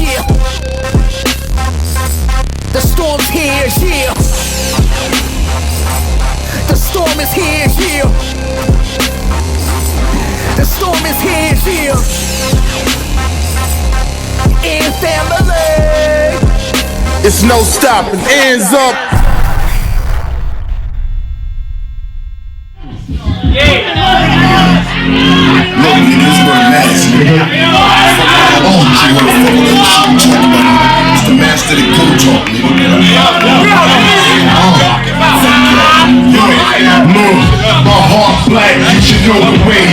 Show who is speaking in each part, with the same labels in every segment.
Speaker 1: yeah. The storm's here, yeah. The storm is here, yeah. The storm is here, yeah. And family,
Speaker 2: it's no stopping, hands up.
Speaker 3: Look, nigga, this what it matters, nigga. Oh, shit, what the fuck with that shit you talking about? It's the master that go talk, nigga. Look, my heart black, you should know the way.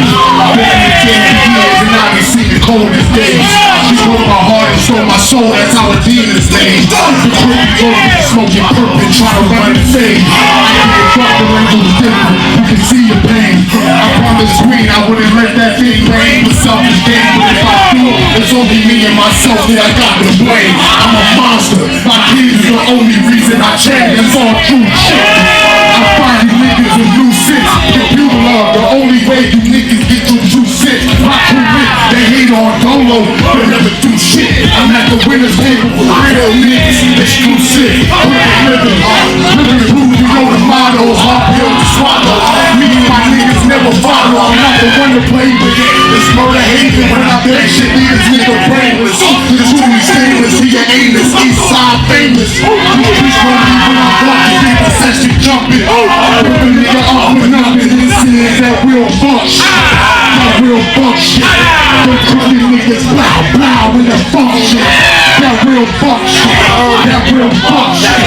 Speaker 3: Been in the game for years and I can see the coldest days. She broke my heart and stole my soul, that's how a demon's name. The quick going, smoking purple, trying to run the fade. I can get fucked around with the different, you can see your pain. I promised green, I wouldn't let that thing rain. But selfish game, but if I do, it's only me and myself that I got to blame. I'm a monster, my kids is the only reason I change. That's all true shit. I find you niggas with new sense. Computer love, the only way you niggas get your true sense. My true wit, they hate on Dolo, but never do shit. I'm at the winner's table with real niggas, that's true shit. Living proof, you know the motto, hard pill to swallow. Me and my niggas never follow, I'm not the one to play with. It's murder hating when I bet shit, niggas nigga brainless. This movie stainless, he ain't anus, east side famous. You preach on me when I'm walking, nigga session jumping. Rip a nigga off with nothing, this is that real funk shit. That real funk shit. Them crooked niggas blow, blow in the funk shit. That real funk shit. That real funk shit.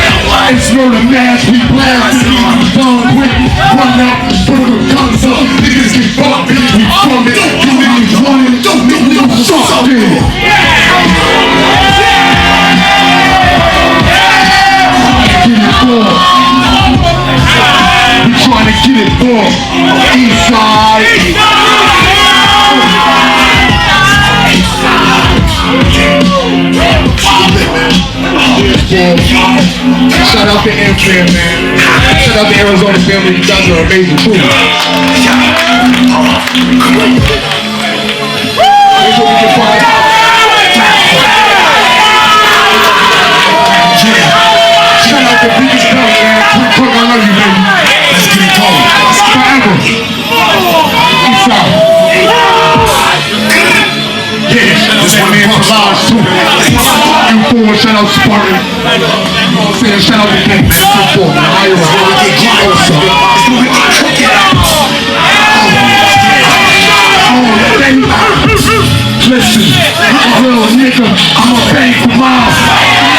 Speaker 3: It's murder mass, we blast it, we done with it. Run out, put the guns up, niggas get fucked, bitch, we from it. You niggas want it, niggas suck it. We trying to get it for east side. Shout out to Amsterdam, man. Shout out to Arizona family. You guys are amazing too. Here's what we can find out. Shout out to Beatmaker Night, man. Quick, I love you, baby. Let's get it going. Forever. East side. Yeah, this one man for lives too. You shout out Spartan. Saying shout out to King. So forth. Higher listen, I'm a real nigga. I'm a bang for mine.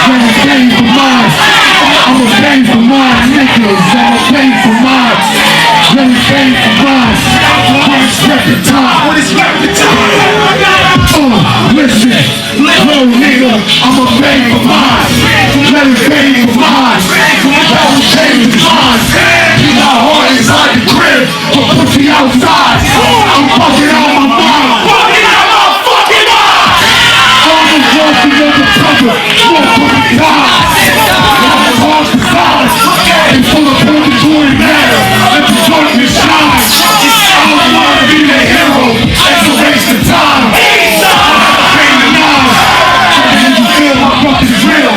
Speaker 3: I'm a bang for mine. I'm a bang for mine, niggas. I'm a bang for mine. Let me bang for mine. What is record time? What is record time? Listen, little nigga, I'm a bang for mine. Let me bang for mine. Don't change mine. Keep my heart inside the crib, but put me outside. I'm fucking out my mind. Fucking out my fucking mind. All the drugs and undercover, smoke on the side. I'm across the side. And full of purgatory matter. Let the darkness shine. I don't wanna be the hero. It's a waste of time. Feel my fucking drill.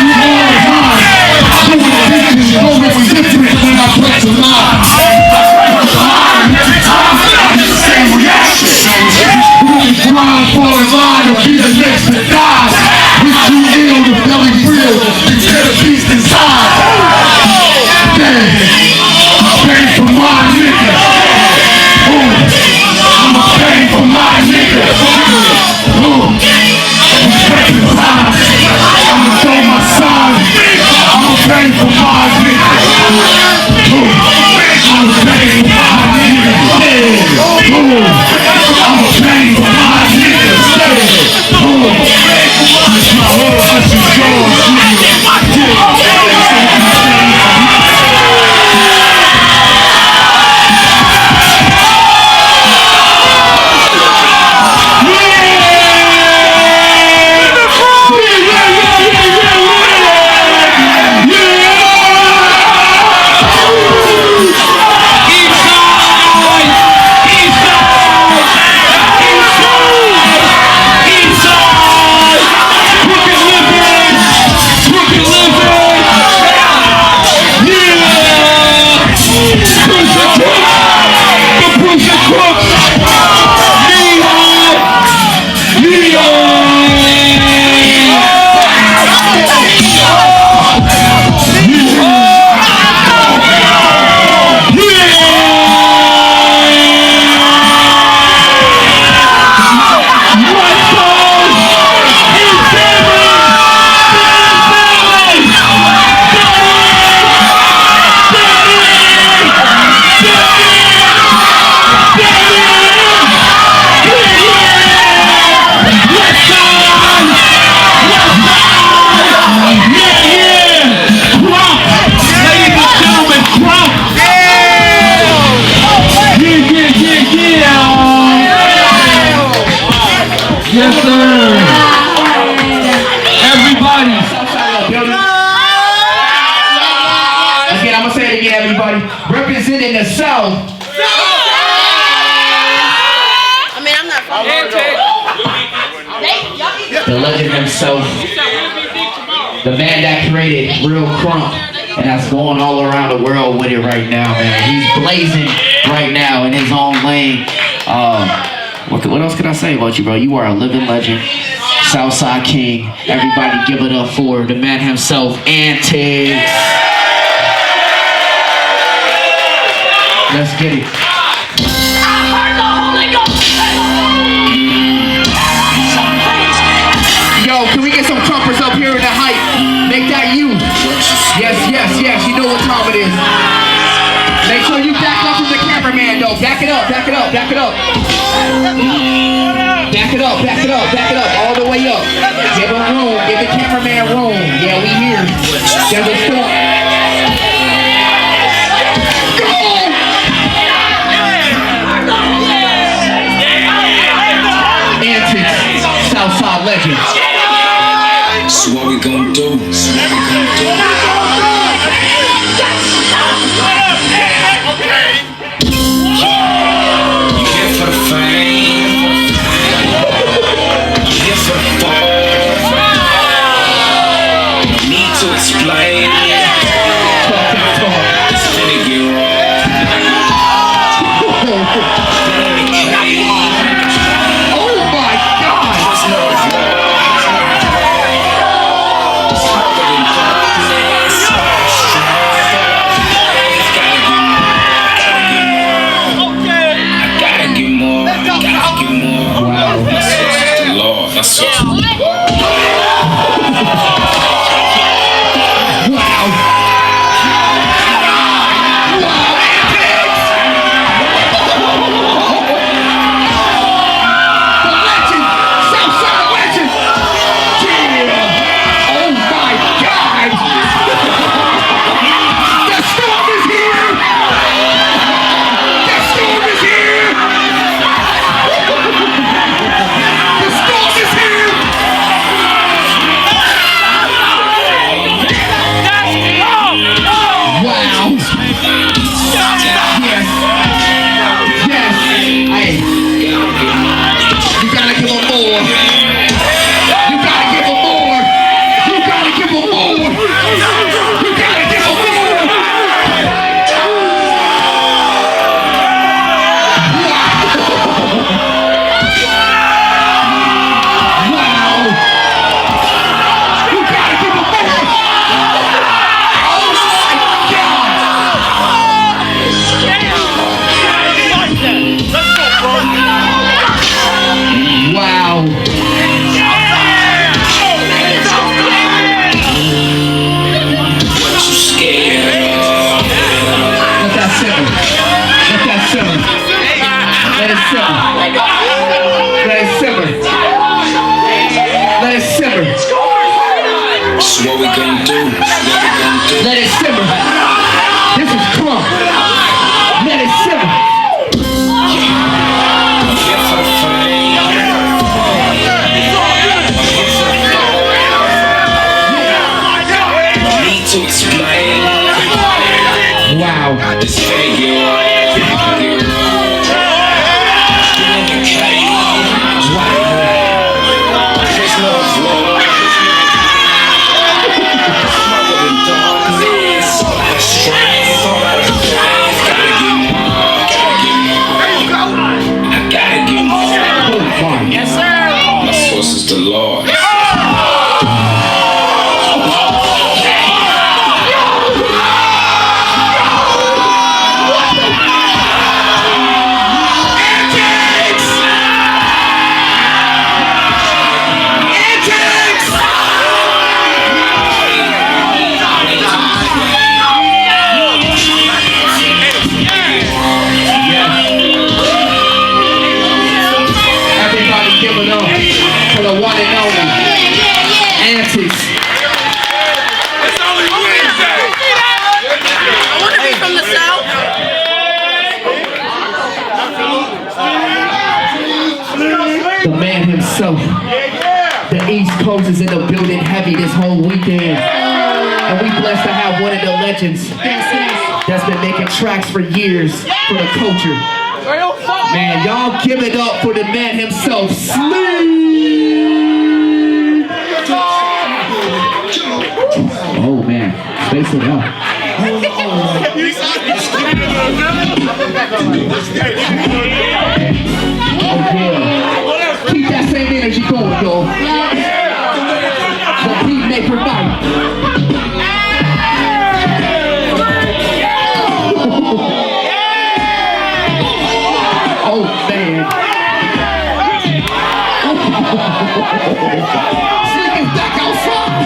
Speaker 3: You are mine. I'm doing things going different when I break the line. Every time it's the same reaction. We grind for a line to be the next to die. We too ill to belly real. Instead of beast inside. Damn.
Speaker 4: legend in the South.
Speaker 5: I mean, I'm not from
Speaker 4: The legend himself. The man that created Real Crump. And that's going all around the world with it right now, man. He's blazing right now in his own lane. What else can I say about you, bro? You are a living legend. Southside King. Everybody give it up for the man himself, Antics. Let's get it. Yo, can we get some trumpers up here in the height? Make that you. Yes, yes, yes. You know what time it is. Make sure you back up from the cameraman, though. Back it up, back it up, back it up. Back it up, back it up, back it up. All the way up. Give him room. Give the cameraman room. Yeah, we here. There's a storm. Antics, Southside legends.
Speaker 6: So what we gonna do? You here for the fame? You here for the fall? No need to explain. It's finna get wrong.
Speaker 4: Oh my God!
Speaker 6: There's no
Speaker 4: Let it simmer. This is crump. Let it simmer.
Speaker 6: Need to explain.
Speaker 4: Wow.
Speaker 6: This figure. The Lord.
Speaker 4: Everybody give it up for the one and only Antics.
Speaker 2: It's only Wednesday.
Speaker 5: I want to be from the South.
Speaker 4: The man himself. The East Coast is in the building heavy this whole weekend. And we blessed to have one of the legends. that's been making tracks for years for the culture. Man, y'all give it up for the man himself, Slim. Oh man, space it out. Oh yeah. Keep that same energy going, y'all. The Beatmaker Night. Oh man. Slick is back outside.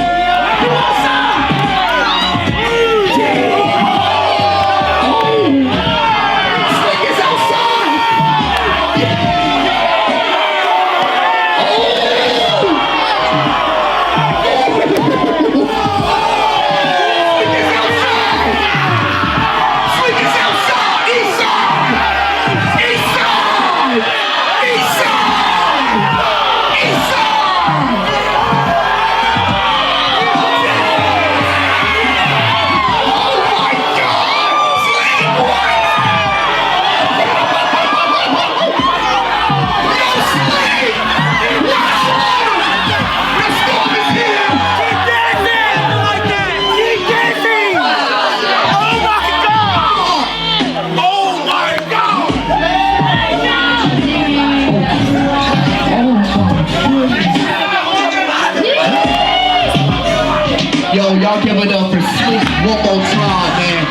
Speaker 4: Yo, y'all give it up for Slick one more time, man.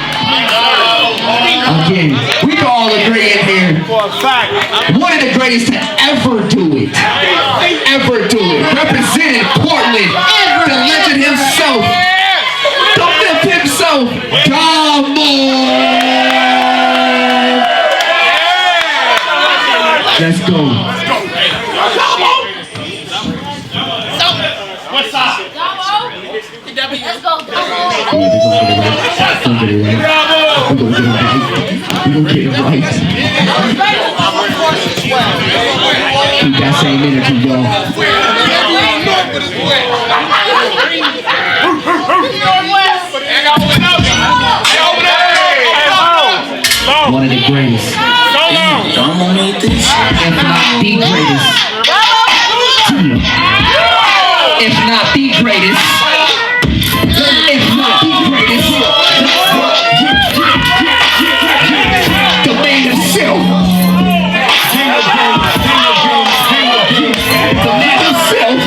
Speaker 4: Again, we can all agree in here. One of the greatest to ever do it. Ever do it. Represented Portland. The legend himself. The myth himself. Damo. Let's go.
Speaker 2: What's up?
Speaker 5: Let's go.
Speaker 4: Yeah, we're gonna get it right. We're gonna get it right. We're gonna get it right. Keep that same energy, y'all. One of the greatest. If not the greatest. If not the greatest. If not the greatest. The man himself. The man himself.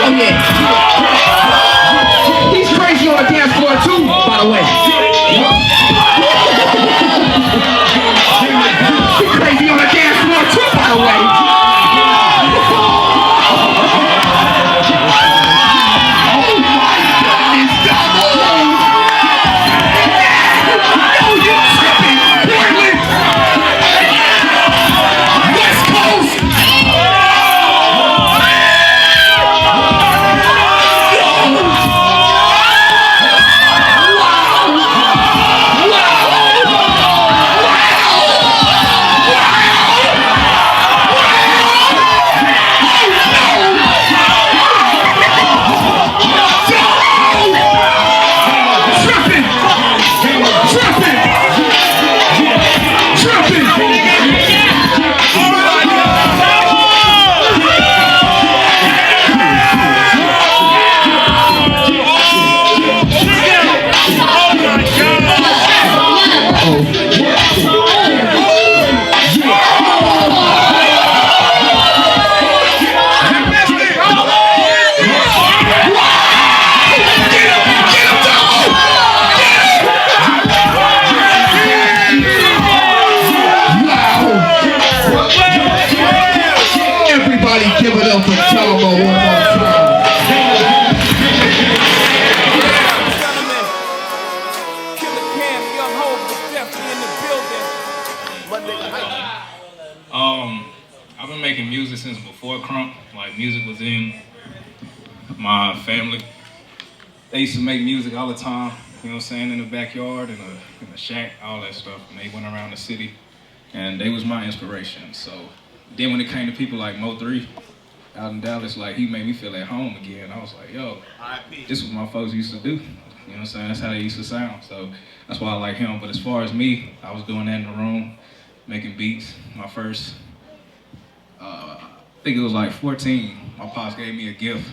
Speaker 4: Oh yeah. He's crazy on the dance floor too, by the way. He's crazy on the dance floor too, by the way. Give it up for Tomo one more time.
Speaker 7: I've been making music since before Crump. Like, music was in my family. They used to make music all the time, you know what I'm saying, in the backyard, in the shack, all that stuff. And they went around the city, and they was my inspiration. So then when it came to people like Mo3, out in Dallas, like he made me feel at home again. I was like, yo, this is what my folks used to do. You know what I'm saying? That's how they used to sound. So that's why I like him. But as far as me, I was doing that in the room, making beats. My first, I think it was like 14. My pops gave me a gift,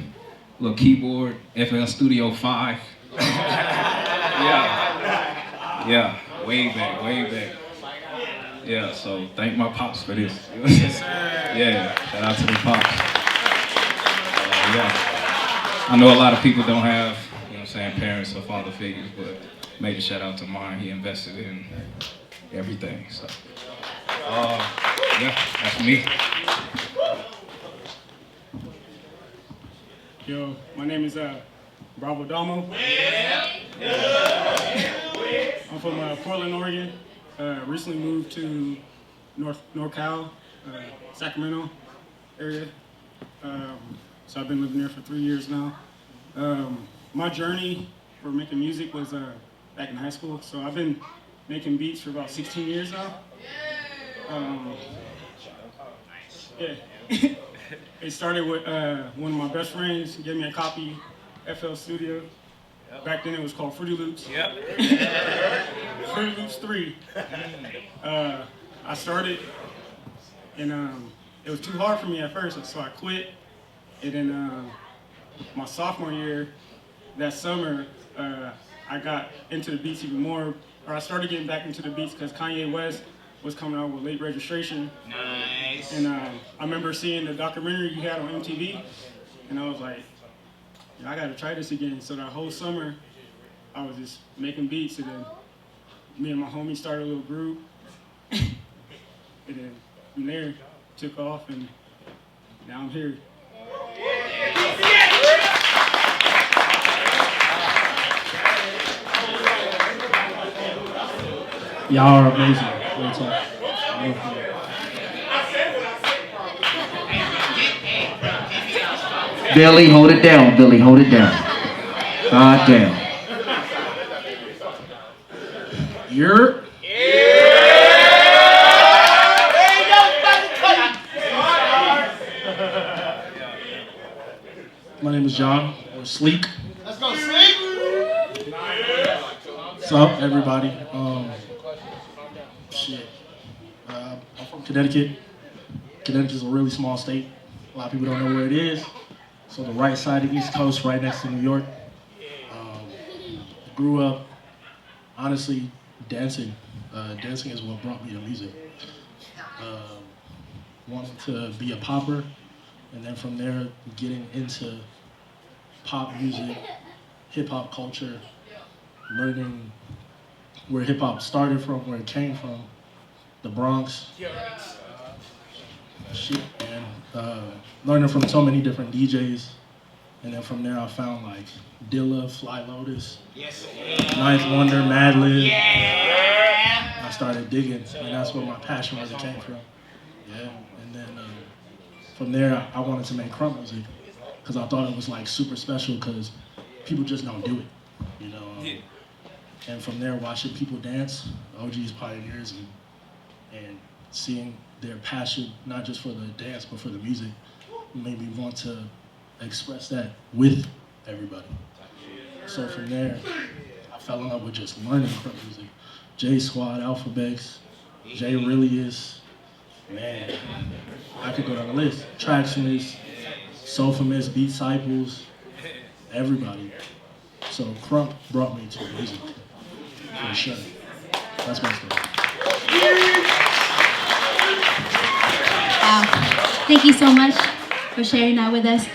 Speaker 7: a little keyboard, FL Studio 5. Yeah, way back. Yeah, so thank my pops for this. Yeah, shout out to the pops. Yeah, I know a lot of people don't have, you know what I'm saying, parents or father figures, but major shout out to mine. He invested in everything. So, yeah, that's me.
Speaker 8: Yo, my name is Bravo Damo. I'm from Portland, Oregon. Recently moved to NorCal, Sacramento area. So I've been living there for 3 years now. My journey for making music was back in high school. So I've been making beats for about 16 years now. Yeah. It started with one of my best friends gave me a copy, FL Studio. Back then it was called Fruity Loops. Fruity Loops 3. I started, and it was too hard for me at first, so I quit. And then my sophomore year, that summer, I got into the beats even more, or I started getting back into the beats because Kanye West was coming out with Late Registration. Nice. And I remember seeing the documentary you had on MTV, and I was like, I gotta try this again. So that whole summer, I was just making beats, and then me and my homie started a little group, and then from there, took off, and now I'm here.
Speaker 9: Y'all are amazing. Real talk.
Speaker 4: Billy, hold it down. Billy, hold it down. God damn.
Speaker 9: You're. My name is John, or Sleek.
Speaker 2: Let's go, Sleek!
Speaker 9: What's up, everybody? Shit. I'm from Connecticut. Connecticut is a really small state. A lot of people don't know where it is. So the right side of the East Coast, right next to New York. Grew up, honestly, dancing. Dancing is what brought me to music. Wanted to be a popper, and then from there, getting into pop music, hip-hop culture, learning where hip-hop started from, where it came from, the Bronx. Shit, man. Learning from so many different DJs, and then from there I found like Dilla, Fly Lotus, Ninth Wonder, Madlib. I started digging, and that's where my passion really came from. Yeah, and then from there I wanted to make crunk music because I thought it was like super special because people just don't do it, you know. And from there, watching people dance, OGs, pioneers, and seeing their passion, not just for the dance, but for the music, made me want to express that with everybody. So from there, I fell in love with just learning crunk music. J Squad, Alphabex, J Rillius, man, I could go down the list. Tracksmiths, Soulfamous, Beat Disciples, everybody. So crunk brought me to music, for sure. That's my story.
Speaker 5: Wow. Thank you so much for sharing that with us.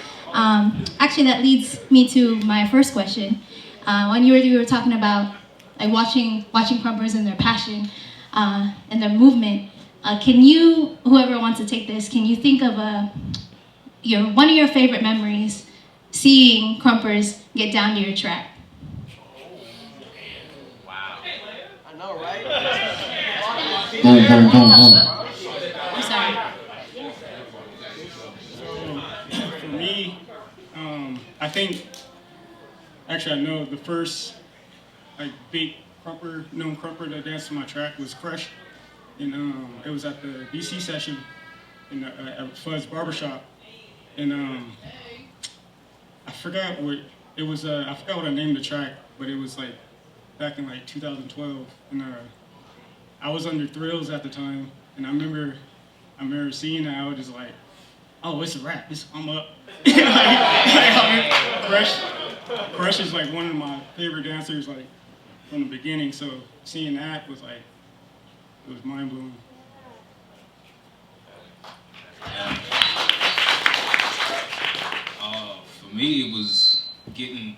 Speaker 5: Actually, that leads me to my first question. When you were talking about like watching crumpers and their passion and their movement, can you, whoever wants to take this, can you think of one of your favorite memories seeing crumpers get down to your track?
Speaker 2: Wow. I know, right?
Speaker 5: I'm sorry.
Speaker 8: For me, I think, actually I know the first like big known crumper that danced to my track was Crush. And it was at the DC session at Fuzz Barbershop. and I forgot what it was. I forgot what I named the track, but it was like back in like 2012, and I was under Thrills at the time, and I remember seeing that. I was just like, oh, it's a rap. I'm up. Crush is like one of my favorite dancers, like from the beginning. So seeing that was like, it was mind blowing.
Speaker 7: For me, it was getting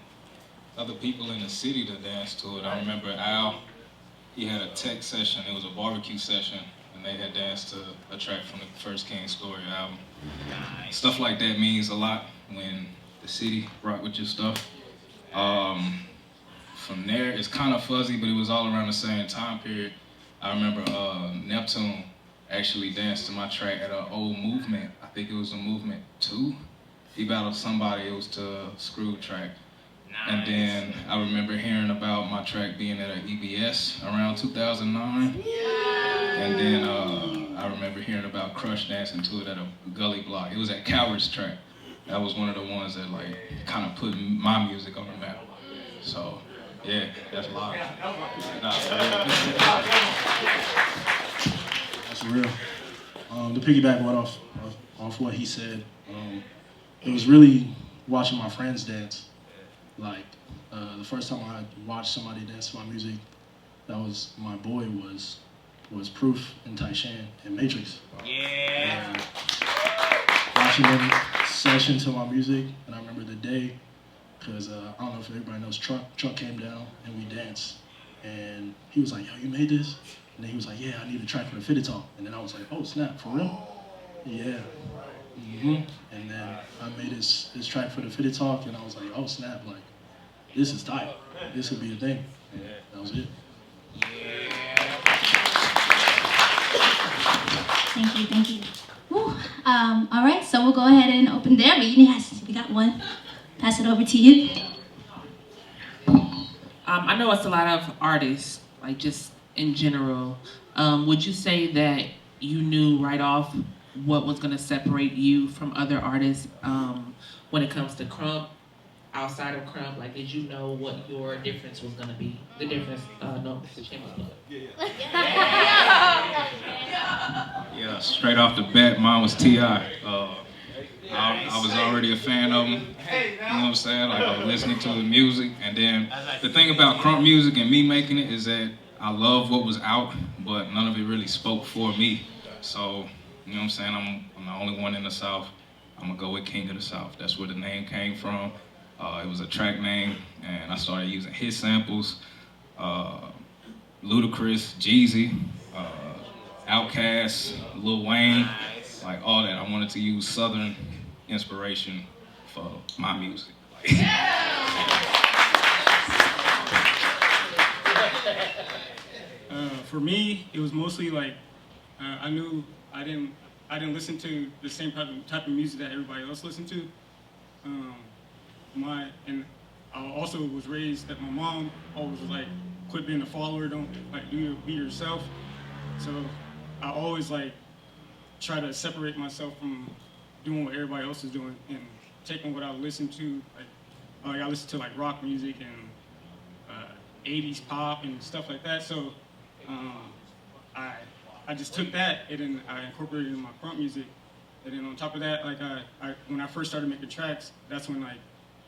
Speaker 7: other people in the city to dance to it. I remember Al, he had a tech session, it was a barbecue session, and they had danced to a track from the First King Story album. Stuff like that means a lot when the city rock with your stuff. From there, it's kind of fuzzy, but it was all around the same time period. I remember Neptune actually danced to my track at an old Movement. I think it was a Movement 2. He battled somebody, it was to Screw track. Nice. And then I remember hearing about my track being at an EBS around 2009. Yeah. And then I remember hearing about Crush dancing to it at a Gully Block. It was at Coward's track. That was one of the ones that like kind of put my music on the map. So yeah, that's live.
Speaker 9: That's real. To piggyback off what he said, it was really watching my friends dance. Like the first time I watched somebody dance to my music, that was my boy was Proof and Taishan and Matrix. Yeah. Watching them session to my music, and I remember the day, because I don't know if everybody knows Truck came down and we danced, and he was like, yo, you made this? And then he was like, yeah, I need a track for the Fitted Talk. And then I was like, oh snap, for real? Yeah. And then I made his track for the Fitted Talk, and I was like, oh snap, like, this is tight. This could be a thing. And that was it.
Speaker 5: Thank you. Woo. All right, so we'll go ahead and open there, but we got one. Pass it over to you.
Speaker 10: I know it's a lot of artists, like just in general. Would you say that you knew right off what was going to separate you from other artists when it comes to Crump, outside of Crump? Like, did you know what your difference was going to be? The difference, no, Mr. Chambers.
Speaker 7: Yeah, straight off the bat, mine was T.I. I was already a fan of him, you know what I'm saying? Like, I was listening to the music, and then the thing about Crump music and me making it is that I love what was out, but none of it really spoke for me. So, you know what I'm saying? I'm the only one in the South. I'm gonna go with King of the South. That's where the name came from. It was a track name, and I started using his samples. Ludacris, Jeezy, Outkast, Lil Wayne, like all that. I wanted to use Southern inspiration for my music.
Speaker 8: For me, it was mostly like I knew I didn't listen to the same type of music that everybody else listened to. And I also was raised that my mom always was like, quit being a follower, don't like be yourself. So I always like try to separate myself from doing what everybody else is doing and taking what I listen to. Like I listen to like rock music and 80s pop and stuff like that. So I just took that and then I incorporated it in my Crump music. And then on top of that, like when I first started making tracks, that's when like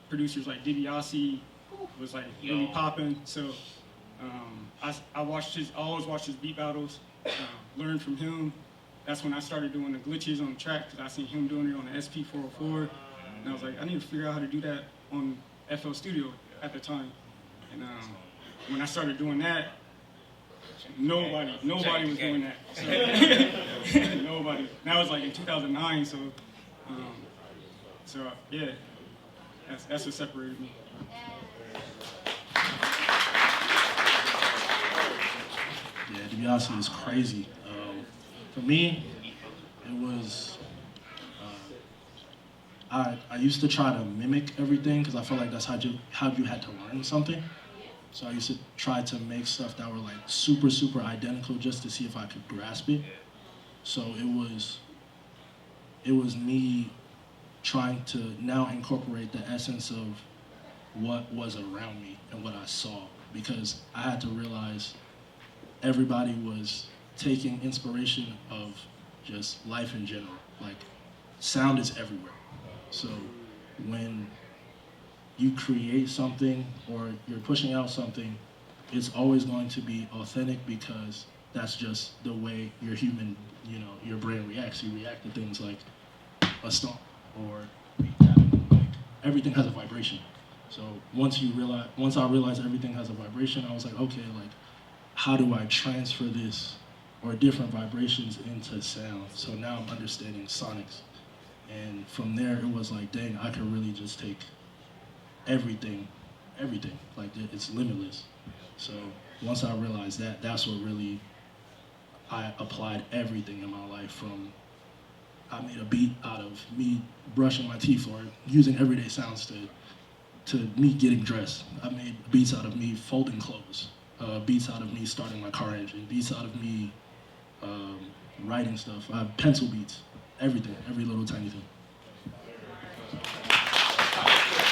Speaker 8: producers like DiBiase was like really popping. So I always watched his beat battles, learned from him. That's when I started doing the glitches on the track because I seen him doing it on the SP404. And I was like, I need to figure out how to do that on FL Studio at the time. And when I started doing that, nobody was doing that. So, nobody. That was like in 2009. So yeah, that's what separated me.
Speaker 9: Yeah, DiBiase is crazy. For me, it was, I used to try to mimic everything because I felt like that's how you had to learn something. So I used to try to make stuff that were like super, super identical just to see if I could grasp it. So it was me trying to now incorporate the essence of what was around me and what I saw, because I had to realize everybody was taking inspiration of just life in general. Like, sound is everywhere. So when you create something or you're pushing out something, it's always going to be authentic, because that's just the way your human, your brain reacts. You react to things like a stomp or beat tapping. Like, everything has a vibration. So once I realized everything has a vibration, I was like, okay, like, how do I transfer this or different vibrations into sound? So now I'm understanding sonics. And from there, it was like, dang, I could really just take everything, like, it's limitless. So once I realized that, that's what really, I applied everything in my life. From, I made a beat out of me brushing my teeth or using everyday sounds to me getting dressed. I made beats out of me folding clothes, beats out of me starting my car engine, beats out of me writing stuff. I have pencil beats, everything, every little tiny thing.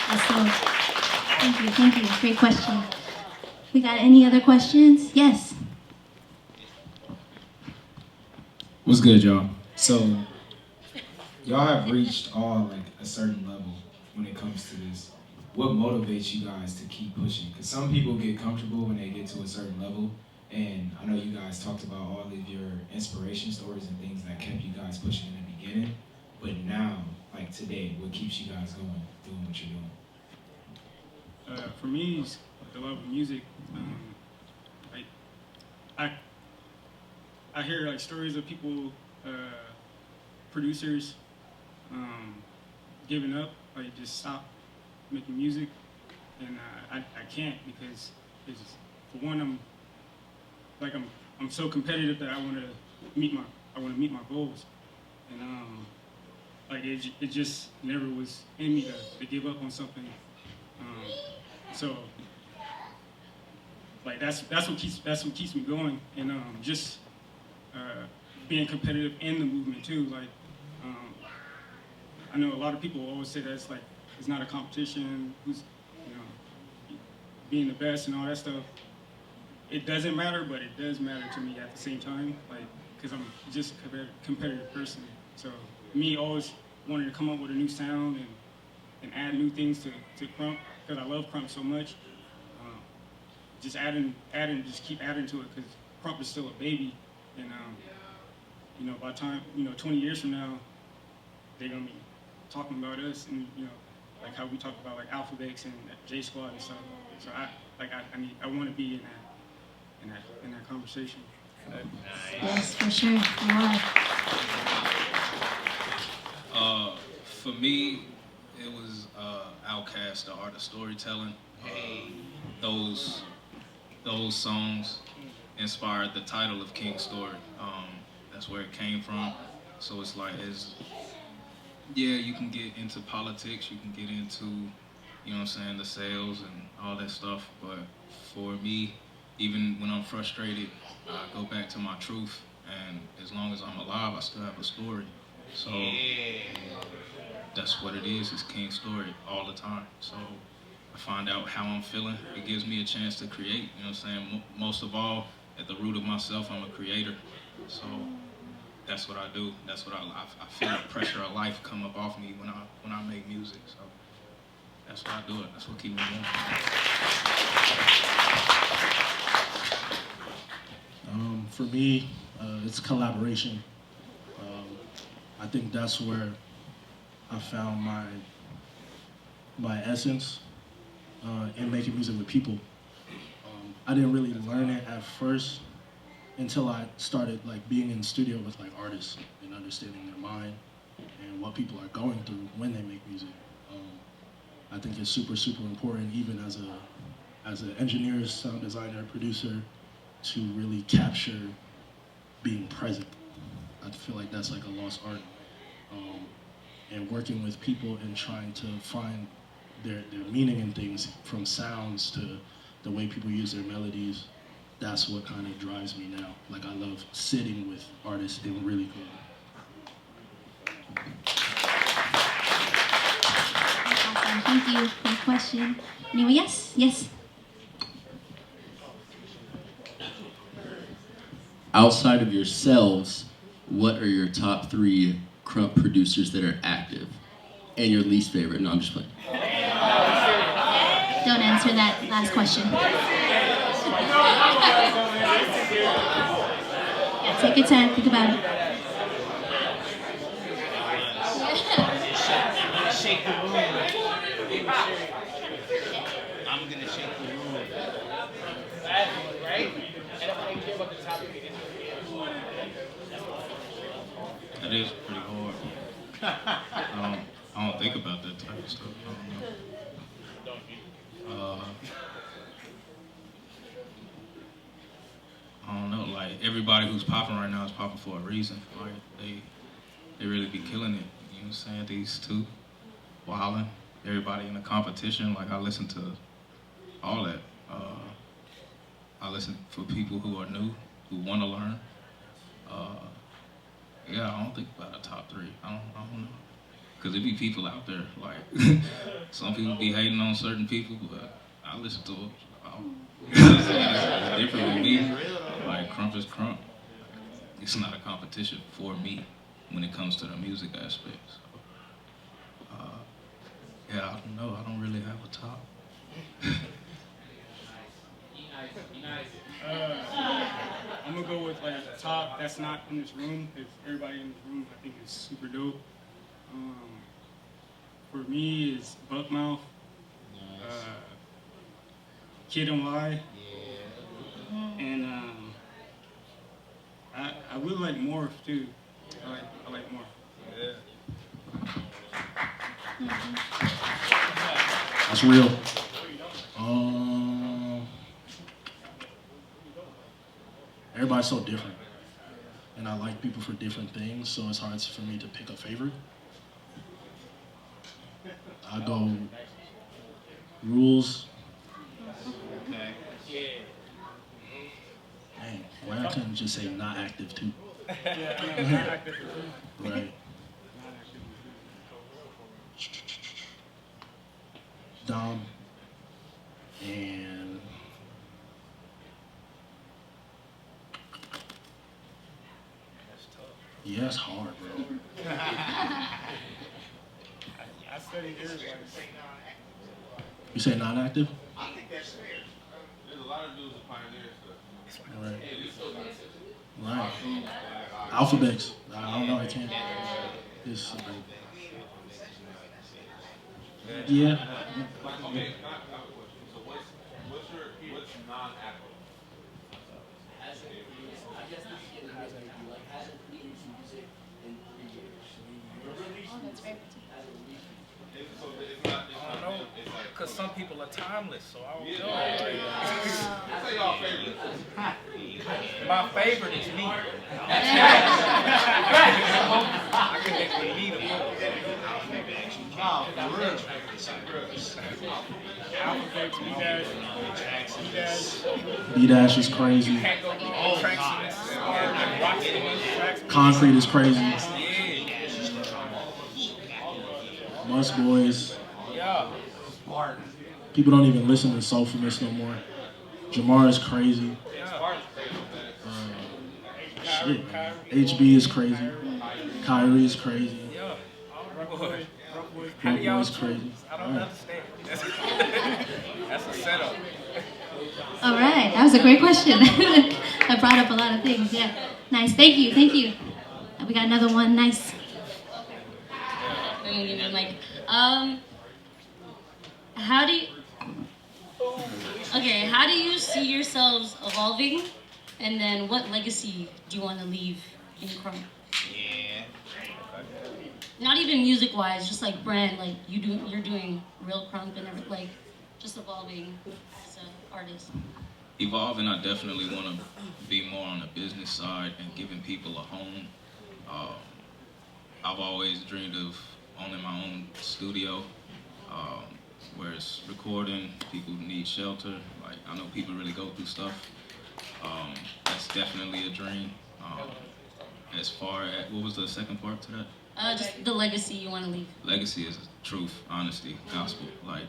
Speaker 5: Awesome. Thank you. Great question. We got any other questions? Yes.
Speaker 11: What's good, y'all? So, y'all have reached all like a certain level when it comes to this. What motivates you guys to keep pushing? Because some people get comfortable when they get to a certain level, and I know you guys talked about all of your inspiration stories and things that kept you guys pushing in the beginning, but now, like today, what keeps you guys going, doing what you're doing?
Speaker 8: For me, it's the love of music. I hear like stories of people, producers, giving up, like just stop making music, and I can't, because it's, for one, I'm so competitive that I want to meet my goals, and like it just never was in me to give up on something. So like that's what keeps me going, and just being competitive in the movement too. Like I know a lot of people always say that it's not a competition, who's being the best and all that stuff. It doesn't matter, but it does matter to me at the same time, like, because I'm just a competitive person. So me always wanting to come up with a new sound and add new things to Crump, because I love Crump so much. Just just keep adding to it, because Crump is still a baby, and by the time 20 years from now, they're gonna be talking about us, and like how we talk about like Alphabex and J Squad and stuff. So I want to be in that conversation.
Speaker 5: Yes, for sure. Yeah.
Speaker 7: For me, it was Outkast, the art of storytelling. Those songs inspired the title of King's Story. That's where it came from. So it's like, you can get into politics, you can get into, the sales and all that stuff. But for me, even when I'm frustrated, I go back to my truth. And as long as I'm alive, I still have a story. So that's what it is. It's King's Story all the time. So I find out how I'm feeling. It gives me a chance to create. Most of all, at the root of myself, I'm a creator. So that's what I do. That's what I feel the pressure of life come up off me when I make music. So that's why I do it. That's what keeps me going.
Speaker 9: For me, it's collaboration. I think that's where I found my essence in making music with people. I didn't really learn it at first until I started like being in the studio with like artists and understanding their mind and what people are going through when they make music. I think it's super, super important, even as an engineer, sound designer, producer, to really capture being present. I feel like that's like a lost art. And working with people and trying to find their meaning in things, from sounds to the way people use their melodies, that's what kind of drives me now. Like, I love sitting with artists and really good.
Speaker 5: Thank you. Great question. Anyone? Yes? Yes?
Speaker 12: Outside of yourselves, what are your top 3 crump producers that are active? And your least favorite? No, I'm just playing.
Speaker 5: Don't answer that last question. Yeah, take your time. Think about it.
Speaker 2: Shake the room. I'm gonna shake the room. Right? And if I didn't care about the topic, we didn't
Speaker 7: That is pretty hard. I don't think about that type of stuff. I don't know. Like everybody who's popping right now is popping for a reason. Like they really be killing it. You know what I'm saying? These two, wilding. Everybody in the competition. Like I listen to all that. I listen for people who are new, who want to learn. Yeah, I don't think about a top 3. I don't know. Because there be people out there, like, some people be hating on certain people, but I listen to them. It's different with me. Like, crump is crump. It's not a competition for me when it comes to the music aspect. So, yeah, I don't know. I don't really have a top.
Speaker 8: I'm gonna go with like a top that's not in this room, because everybody in this room I think is super dope. For me is Buckmouth, Kid and Y, and I really like Morph too. I like Morph.
Speaker 9: That's real. Everybody's so different, and I like people for different things, so it's hard for me to pick a favorite. I go Rules. Dang, why I couldn't just say not active too? Right. Dom and yeah, it's hard, bro.
Speaker 8: I studied everybody.
Speaker 9: You say non-active?
Speaker 2: I think that's fair. There's a lot of dudes that pioneer stuff.
Speaker 9: Right. Right. Alphabets. I don't know. I can't. It's yeah.
Speaker 2: Okay, so what's non-active?
Speaker 13: Because some people are timeless, so I don't know. My favorite is me. I can actually lead them.
Speaker 9: B-Dash is crazy. Concrete is crazy. Must Boys.
Speaker 13: Yeah.
Speaker 9: People don't even listen to Soulfulness no more. Jamar is crazy. Shit. HB is crazy. Kyrie is crazy.
Speaker 13: Yeah.
Speaker 9: Broke Boy is crazy.
Speaker 13: I don't understand. That's a setup.
Speaker 5: All right, that was a great question. That brought up a lot of things. Yeah, nice. Thank you, thank you. We got another one. Nice.
Speaker 14: How do you? Okay, how do you see yourselves evolving, and then what legacy do you want to leave in Crump?
Speaker 2: Yeah.
Speaker 14: Not even music-wise, just like brand, like you're doing real Crump and everything, like just evolving as an artist.
Speaker 7: Evolving, I definitely want to be more on the business side and giving people a home. I've always dreamed of owning my own studio, where it's recording, people need shelter. Like, I know people really go through stuff. That's definitely a dream. As far as, what was the second part to that?
Speaker 14: Just the legacy you want to leave.
Speaker 7: Legacy is truth, honesty, gospel. Like,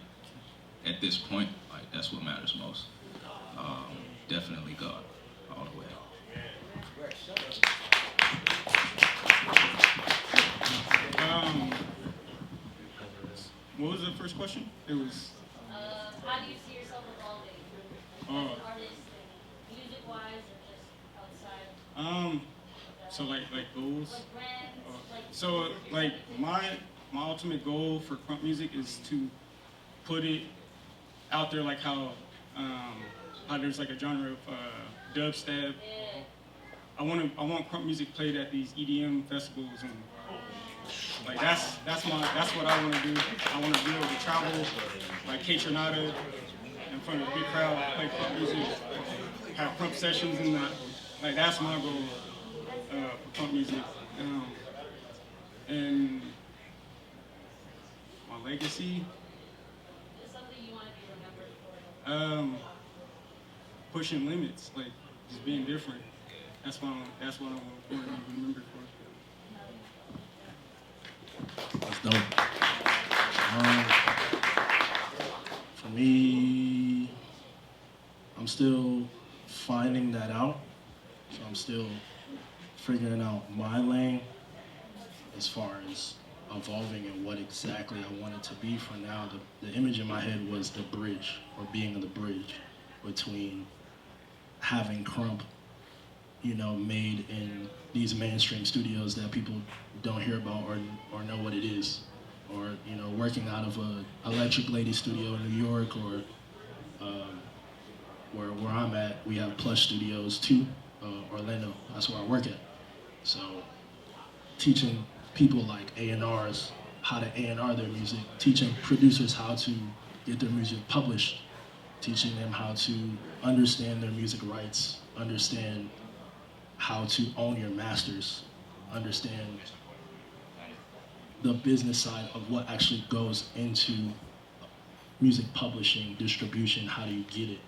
Speaker 7: at this point, like, that's what matters most. Definitely God, all the way.
Speaker 8: What was the first question? It was.
Speaker 14: How do you see yourself evolving? Artist, music-wise, or just outside?
Speaker 8: So like goals. So like my ultimate goal for crunk music is to put it out there, like how there's like a genre of dubstep. I want crunk music played at these EDM festivals, and like that's what I want to do. I want to be able to travel like K Tronada in front of a big crowd, play crunk music, have crunk sessions, and like that's my goal for crunk music. And my legacy.
Speaker 14: Something you want to be remembered for?
Speaker 8: Pushing limits, like just being different. That's what I want to be remembered for.
Speaker 9: That's dope. For me, I'm still finding that out. So I'm still figuring out my lane as far as evolving and what exactly I want it to be. For now, the image in my head was the bridge, or being the bridge between having crump, you know, made in these mainstream studios that people don't hear about or know what it is, or, you know, working out of a Electric Lady studio in New York, or where I'm at, we have Plush Studios too, Orlando. That's where I work at. So teaching people like A&Rs how to A&R their music, teaching producers how to get their music published, teaching them how to understand their music rights, understand how to own your masters, understand the business side of what actually goes into music publishing, distribution. How do you get it?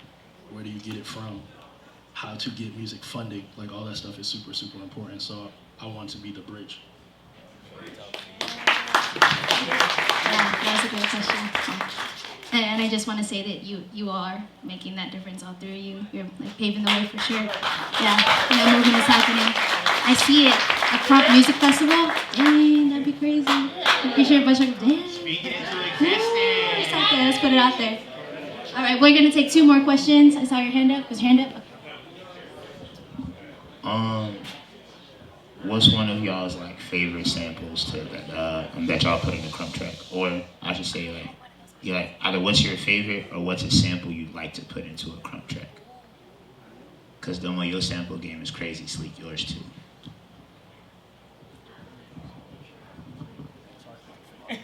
Speaker 9: Where do you get it from? How to get music funding, like all that stuff is super, super important. So I want to be the bridge.
Speaker 5: Yeah, that was a great question. And I just want to say that you are making that difference all through you. You're like paving the way for sure. Yeah, that movement is happening. I see it at Crump Music Festival. Dang, that'd be crazy. I'm pretty sure a bunch of damn.
Speaker 1: Speaking into
Speaker 5: It's out there. Let's put it out there. All right, we're gonna take 2 more questions. I saw your hand up. Was your hand up?
Speaker 15: What's one of y'all's like favorite samples that y'all put in the crump track, or I should say like, yeah, either what's your favorite or what's a sample you'd like to put into a crump track? Cause Domo, your sample game is crazy sleek. Yours too.
Speaker 8: The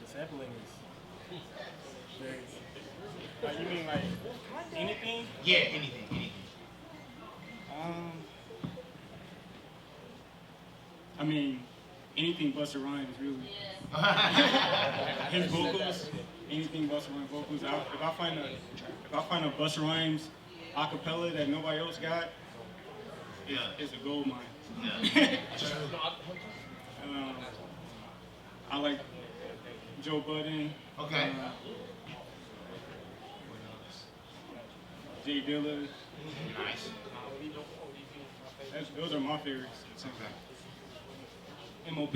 Speaker 8: sampling is very. You mean like anything?
Speaker 15: Yeah, anything.
Speaker 8: I mean, anything Busta Rhymes, really. His vocals, anything Busta Rhymes vocals. If I find a Busta Rhymes acapella that nobody else got, it's a gold mine. Yeah. I like Joe Budden.
Speaker 15: Okay.
Speaker 8: Jay Dilla.
Speaker 15: Nice.
Speaker 8: Those are my favorites. MOP.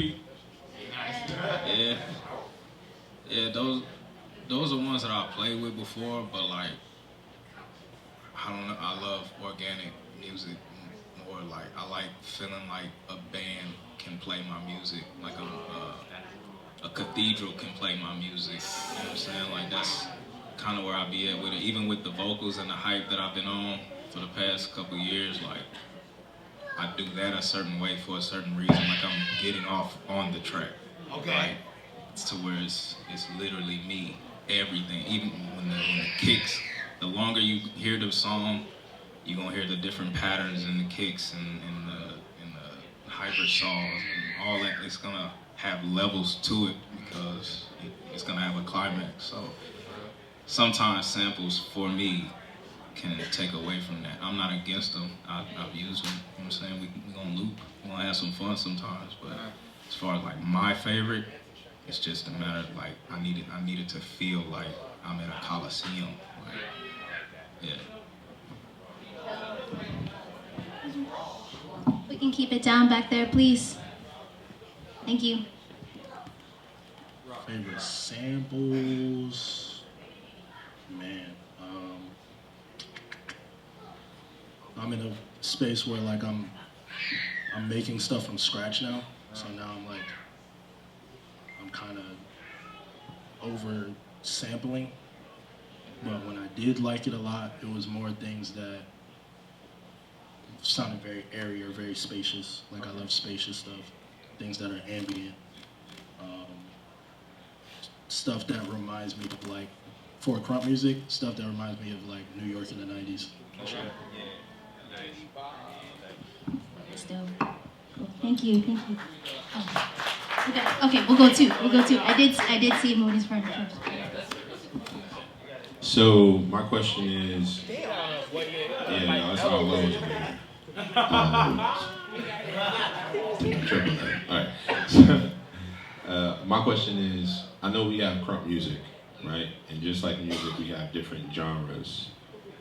Speaker 7: Yeah. Yeah, those are ones that I played with before, but like, I don't know, I love organic music more. Like, I like feeling like a band can play my music, like a cathedral can play my music. You know what I'm saying? Like, that's kind of where I be at with it. Even with the vocals and the hype that I've been on for the past couple years, like, I do that a certain way for a certain reason. Like, I'm getting off on the track.
Speaker 15: Okay.
Speaker 7: Like, to where it's literally me, everything. Even when the kicks, the longer you hear the song, you're gonna hear the different patterns in the kicks and the hyper songs and all that. It's gonna have levels to it because it's gonna have a climax. So sometimes samples for me can take away from that. I'm not against them. I've used them. You know what I'm saying? We gonna loop. We gonna have some fun sometimes. But as far as like my favorite, it's just a matter of like I needed to feel like I'm in a coliseum. Like, yeah.
Speaker 5: We can keep it down back there, please. Thank you.
Speaker 9: Favorite samples, man. I'm in a space where like I'm making stuff from scratch now. So now I'm kind of over sampling. But when I did like it a lot, it was more things that sounded very airy or very spacious. Like I love spacious stuff, things that are ambient. Stuff that reminds me of like, for crunk music, stuff that reminds me of like New York in the 90s.
Speaker 5: That's dope. Cool. Thank you. Oh. Okay, we'll go two. I did see Moody's friend first.
Speaker 2: So my question is, yeah, no, that's all low. All right. My question is, I know we have crunk music, right? And just like music, we have different genres.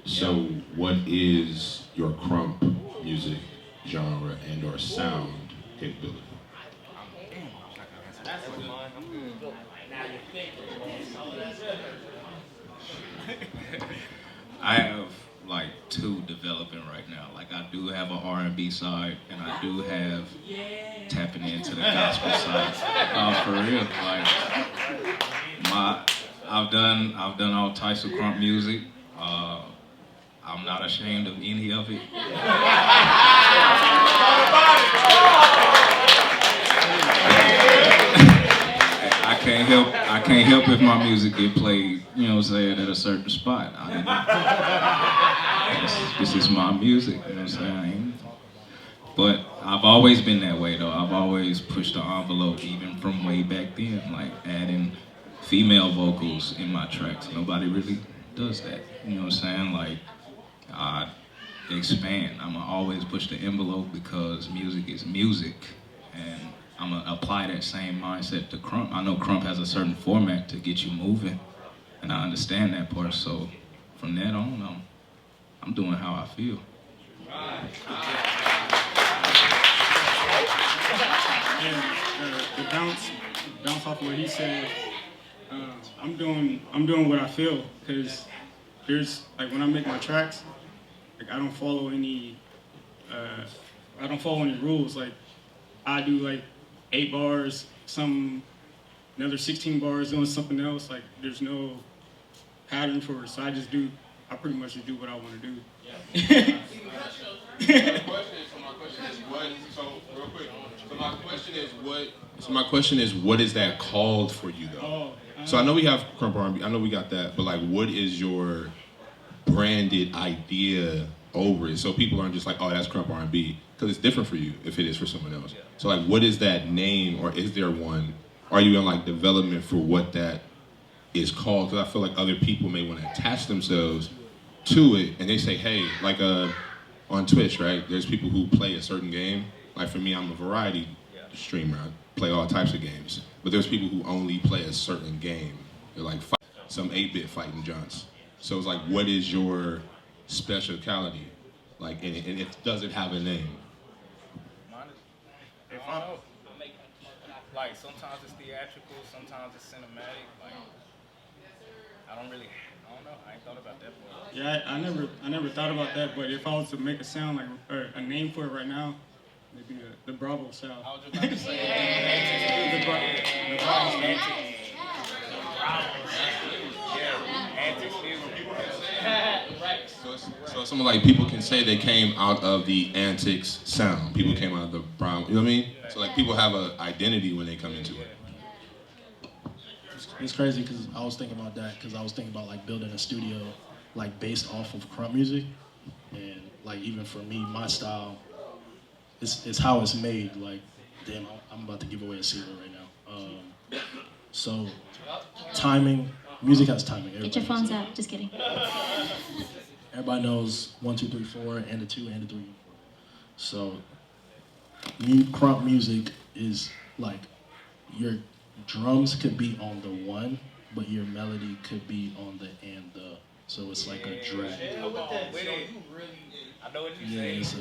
Speaker 2: So what is your crunk music genre and or sound capability?
Speaker 7: I have like two developing right now. Like I do have an R&B side, and I do have tapping into the gospel side. For real, like I've done all types of crunk music. I'm not ashamed of any of it. I can't help if my music get played, you know what I'm saying, at a certain spot. This is my music, you know what I'm saying? But I've always been that way though. I've always pushed the envelope even from way back then, like adding female vocals in my tracks. Nobody really does that, you know what I'm saying? Like, I expand. I'ma always push the envelope because music is music. And I'm gonna apply that same mindset to crunk. I know crunk has a certain format to get you moving, and I understand that part. So from that on, I'm doing how I feel.
Speaker 8: And to bounce off what he said, I'm doing what I feel, because there's like when I make my tracks, like I don't follow any rules. Like I do like 8 bars, another 16 bars doing something else. Like there's no pattern for it, so I pretty much just do what I want to do.
Speaker 2: So my question is, what is that called for you though? So I know we have crump R&B, I know we got that, but like, what is your branded idea over it? So people aren't just like, oh, that's crump R&B, because it's different for you if it is for someone else. So like, what is that name, or is there one? Are you in like development for what that is called? Because I feel like other people may want to attach themselves to it, and they say, hey, like on Twitch, right? There's people who play a certain game. Like for me, I'm a variety streamer. I play all types of games. But there's people who only play a certain game. They're like some 8-bit fighting Johns. So it's like, what is your speciality? Like, and does it have a name?
Speaker 13: If I know, like sometimes it's theatrical, sometimes it's cinematic. Like I don't know. I ain't thought about that before.
Speaker 8: Yeah, I never thought about that. But if I was to make a sound like or a name for it right now, maybe the Bravo sound.
Speaker 13: I was just about to say
Speaker 8: the Bravo sound.
Speaker 13: Antics music.
Speaker 2: So some like people can say they came out of the Antics sound. People came out of the Brown. You know what I mean? So like people have an identity when they come into it.
Speaker 9: It's crazy because I was thinking about that because I was thinking about like building a studio like based off of crunk music, and like even for me, my style, it's how it's made. Like, damn, I'm about to give away a secret right now. So timing, music has timing.
Speaker 5: Get your phones out. Just kidding.
Speaker 9: everybody knows 1, 2, 3, 4, and the 2 and the 3 and 4. So crump music is like your drums could be on the 1, but your melody could be on the and the. So it's like a drag.
Speaker 13: I know what you
Speaker 9: Yeah,
Speaker 13: say.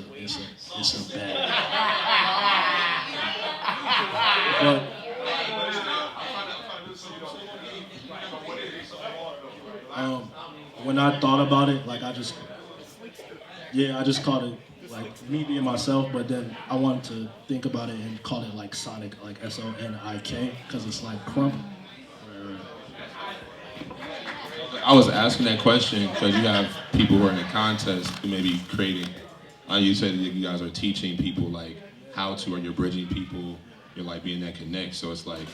Speaker 9: it's a bad. But when I thought about it, like I just called it like me being myself, but then I wanted to think about it and call it like Sonic, like SONIK, because it's like crump.
Speaker 2: I was asking that question because you have people who are in the contest who may be creating. You said that you guys are teaching people like how to, or you're bridging people. You're like being that connect. So it's like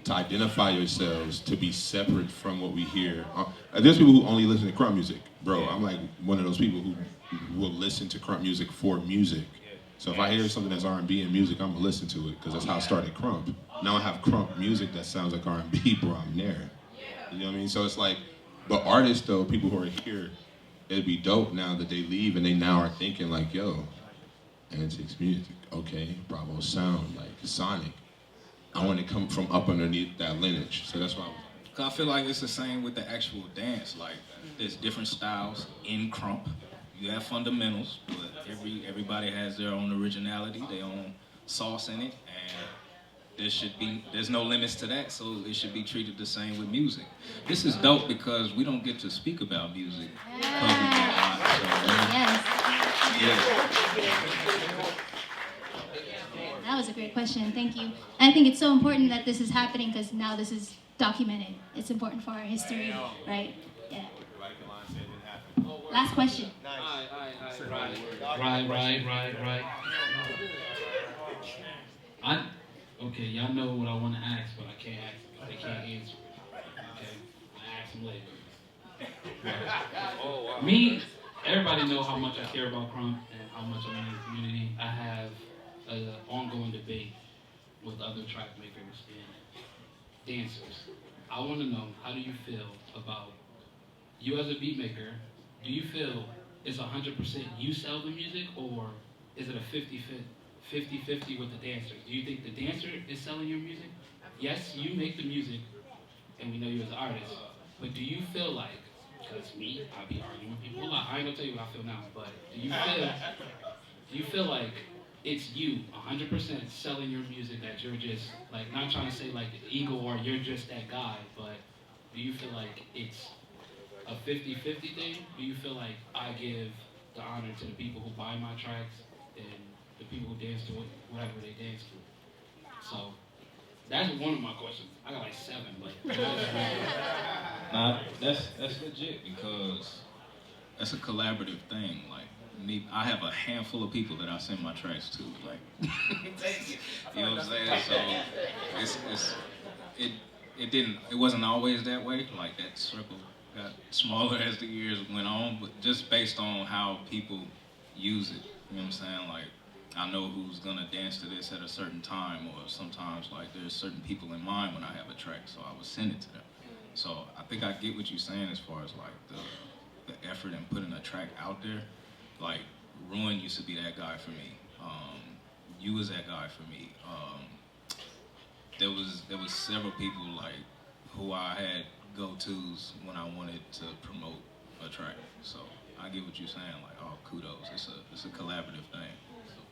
Speaker 2: to identify yourselves, to be separate from what we hear. There's people who only listen to crump music, bro. I'm like one of those people who will listen to crump music for music. So if I hear something that's R&B and music, I'm gonna listen to it because that's how I started crump. Now I have crump music that sounds like R&B, bro. I'm there. You know what I mean? So it's like, but artists though, people who are here, it'd be dope now that they leave and they now are thinking like, yo, Antics music, okay, Bravo sound, like Sonic. I want to come from up underneath that lineage. So that's why
Speaker 7: I feel like it's the same with the actual dance. Like there's different styles in crump. You have fundamentals, but everybody has their own originality, their own sauce in it, and there's no limits to that, so it should be treated the same with music. This is dope because we don't get to speak about music publicly a lot.
Speaker 5: That was a great question. Thank you. And I think it's so important that this is happening because now this is documented. It's important for our history, right? Yeah. Last question.
Speaker 16: Right. Okay, y'all know what I want to ask, but I can't ask because they can't answer. Okay, I ask them later. Me, everybody know how much I care about crump and how much I'm in the community. I have an ongoing debate with other track makers and dancers. I want to know, how do you feel about you as a beat maker? Do you feel it's 100% you sell the music, or is it a 50-50 with the dancers? Do you think the dancer is selling your music? Yes, you make the music, and we know you as an artist, but do you feel like, because me, I'll be arguing with people a lot, I ain't gonna tell you what I feel now, but do you feel like it's you 100% selling your music, that you're just, like, not trying to say like ego or you're just that guy, but do you feel like it's a 50-50 thing? Do you feel like I give the honor to the people who buy my tracks and the people who dance to it, whatever they dance to? So that's one of my questions. I got like 7, but
Speaker 7: Nah, that's legit because that's a collaborative thing. Like me, I have a handful of people that I send my tracks to. Like, you know what I'm saying? So it wasn't always that way. Like that circle got smaller as the years went on, but just based on how people use it. You know what I'm saying? Like, I know who's gonna dance to this at a certain time, or sometimes like there's certain people in mind when I have a track, so I would send it to them. So I think I get what you're saying as far as like the effort in putting a track out there. Like Ruin used to be that guy for me. You was that guy for me. There was several people like who I had go-tos when I wanted to promote a track. So I get what you're saying. Like, oh, kudos. It's a collaborative thing.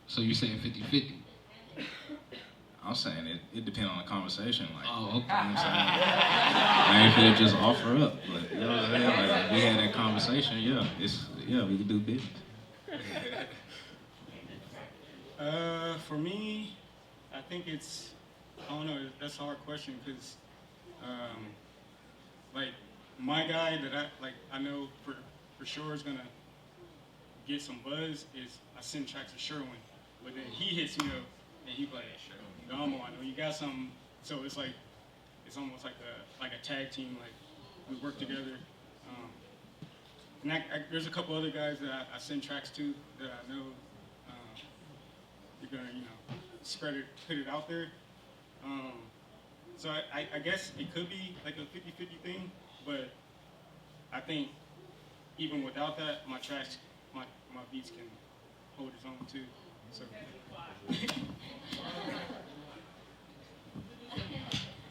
Speaker 16: So you're saying 50-50?
Speaker 7: I'm saying it depends on the conversation. Like,
Speaker 16: oh, okay.
Speaker 7: You know what I'm saying? I ain't finna just offer up, but you know what I'm saying? Like, if we had that conversation, we could do business.
Speaker 8: For me, I think it's, I don't know, that's a hard question because, like, my guy that I know for sure is gonna get some buzz is I send tracks to Sherwin, but then he hits me up and he like, Damo, I know you got something. So it's like, it's almost like a tag team. Like we work together. And there's a couple other guys that I send tracks to that I know they're gonna, put it out there. So I guess it could be like a 50-50 thing, but I think even without that, my tracks, my beats can hold its own too. So.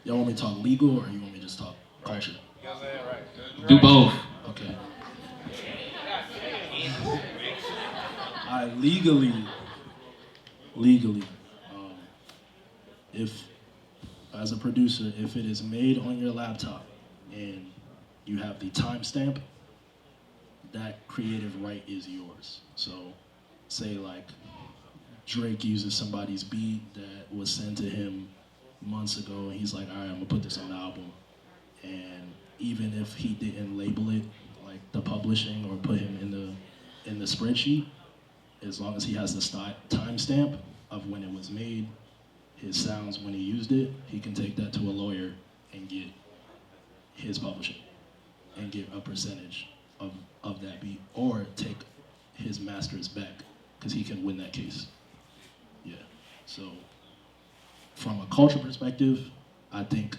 Speaker 9: Y'all want me to talk legal or you want me to just talk culture?
Speaker 16: Do both.
Speaker 9: Okay. Legally, if, as a producer, if it is made on your laptop and you have the timestamp, that creative right is yours. So, say like Drake uses somebody's beat that was sent to him months ago, and he's like, all right, I'm gonna put this on the album. And even if he didn't label it like the publishing or put him in the spreadsheet, as long as he has the timestamp of when it was made, his sounds when he used it, he can take that to a lawyer and get his publishing and get a percentage of that beat, or take his masters back, because he can win that case. Yeah, so from a culture perspective, I think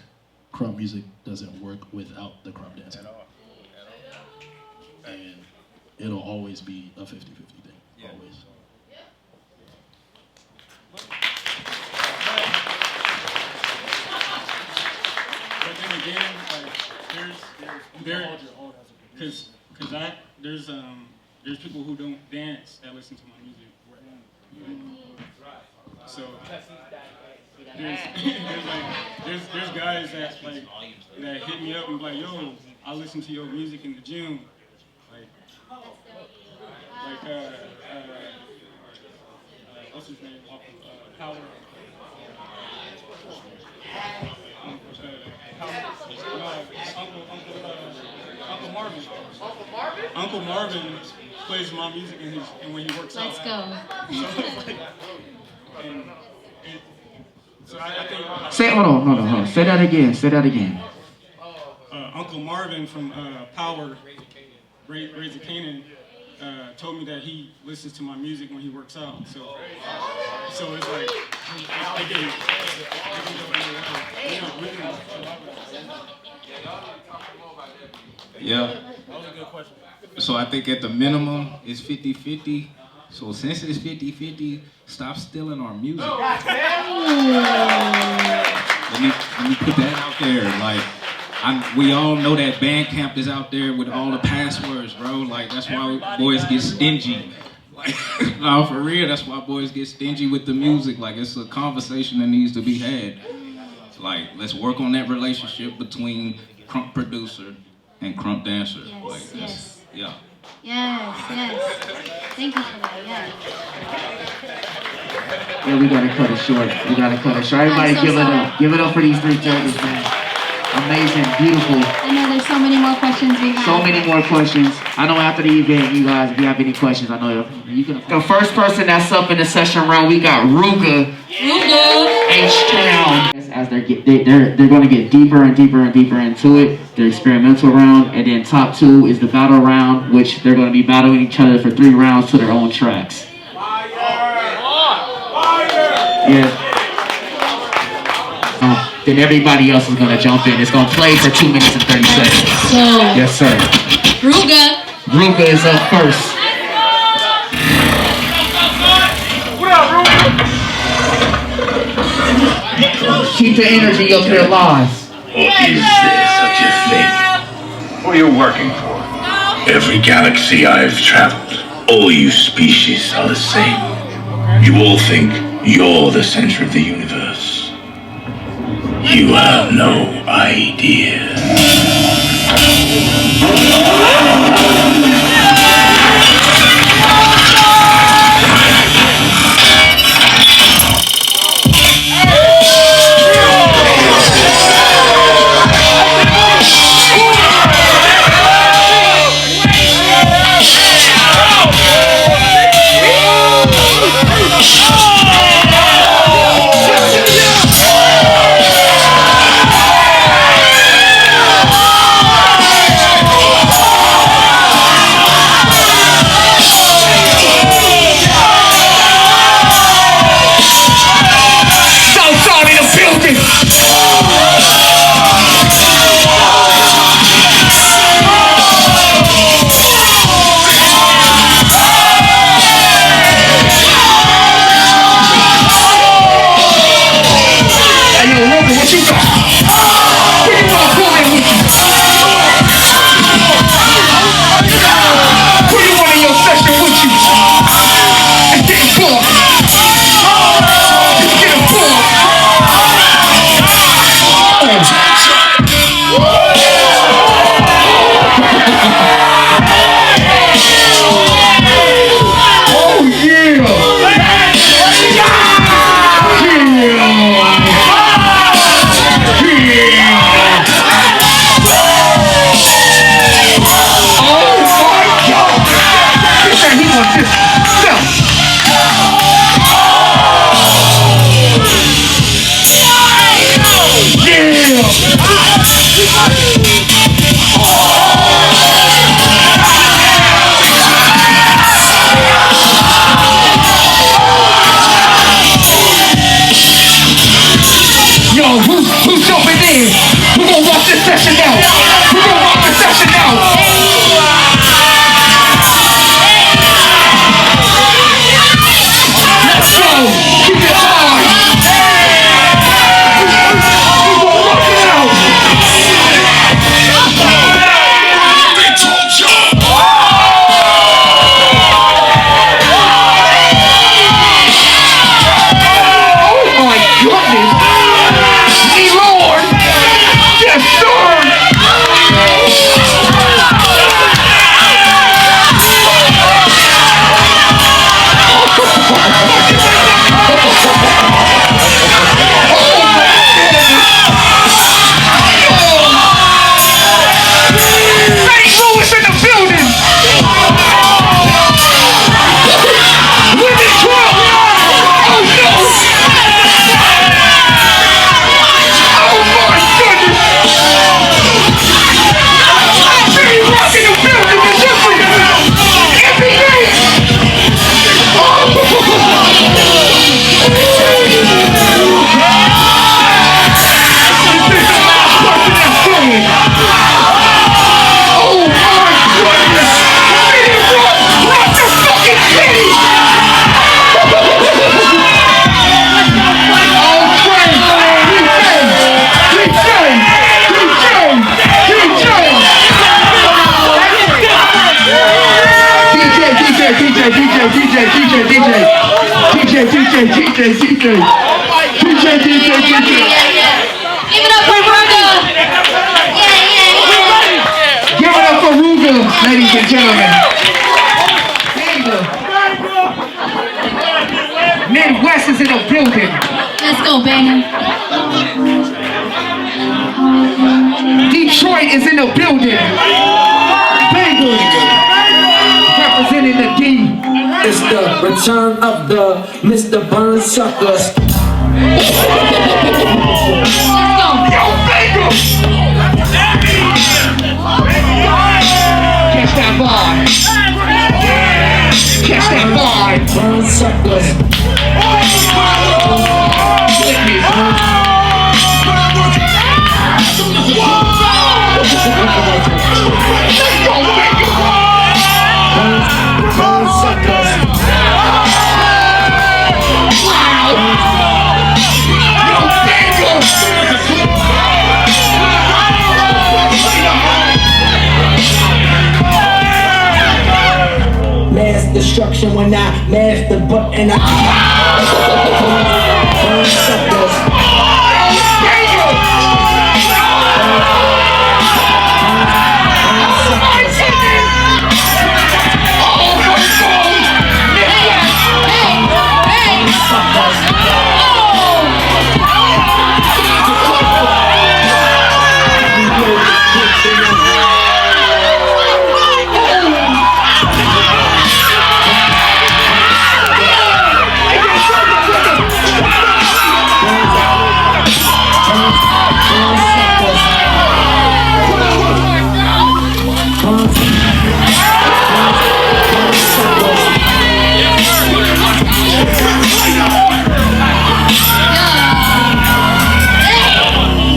Speaker 9: crump music doesn't work without the crump dancing. And it'll always be a 50-50 thing, always.
Speaker 8: But then again, like, there's people who don't dance that listen to my music. So there's guys that like that hit me up and be like, yo, I listen to your music in the gym, like what's his name off of Power. Uncle Marvin. Uncle Marvin plays my music and when he works
Speaker 5: Let's
Speaker 8: out.
Speaker 5: Let's go.
Speaker 8: So I think.
Speaker 4: Hold on. Say that again.
Speaker 8: Uncle Marvin from Power, Raise the Canaan, told me that he listens to my music when he works out. So it's like,
Speaker 7: Yeah.
Speaker 8: That was a good question.
Speaker 7: So I think at the minimum, it's 50-50. So since it's 50-50, stop stealing our music. Let me put that out there. Like, we all know that Bandcamp is out there with all the passwords, bro. Like, that's why boys get stingy. Like, no, for real, that's why boys get stingy with the music. Like, it's a conversation that needs to be had. Like, let's work on that relationship between crump producer and crump dancer.
Speaker 5: Yes,
Speaker 7: like,
Speaker 5: yes.
Speaker 7: Yeah.
Speaker 5: Yes. Thank you for that,
Speaker 4: Yeah, we gotta cut it short. Everybody
Speaker 5: I'm so sorry.
Speaker 4: Give it up for these three judges, man. Amazing, beautiful.
Speaker 5: I know there's so many more questions we have.
Speaker 4: So many more questions. I know after the event, you guys, if you have any questions, I know you can. The first person that's up in the session round, we got Ruga. H-Town. As they're going to get deeper and deeper into it. The experimental round, and then top two is the battle round, which they're going to be battling each other for 3 rounds to their own tracks. Yeah. Then everybody else is going to jump in. It's going to play for 2 minutes and 30 seconds.
Speaker 5: So,
Speaker 4: yes, sir. Ruga is up first. Keep the energy up here live.
Speaker 3: Is there such a thing? What are you working for? Every galaxy I've traveled, all you species are the same. You all think you're the center of the universe. You have no idea. Yo, who's jumping in? Who gon' walk this session out? Who gon' walk this session out? Let's go. Keep it hard. Who gon' walk it out? They told you. Oh my goodness. Lord! Yes, sir! St. Louis in the building! Women drunk! Oh no! Oh my goodness! Jimmy Rock in the building is different! Every day! Oh my goodness! Rock the fucking city!
Speaker 14: Give it up for Ruga!
Speaker 3: Give it up for Ruga, ladies and gentlemen. Midwest is in the building.
Speaker 5: Let's go, banger.
Speaker 3: Detroit is in the building. Bengals representing the D.
Speaker 17: It's the return of the Mr. Burn Suckers.
Speaker 3: Let's go. Yo, Bengals! Catch that vibe. Catch that vibe.
Speaker 17: Burn Suckers.
Speaker 3: Let me
Speaker 17: Burn Suckers. Mass destruction when I mash the button. Burn Suckers.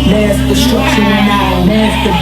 Speaker 17: Mass destruction and I mass the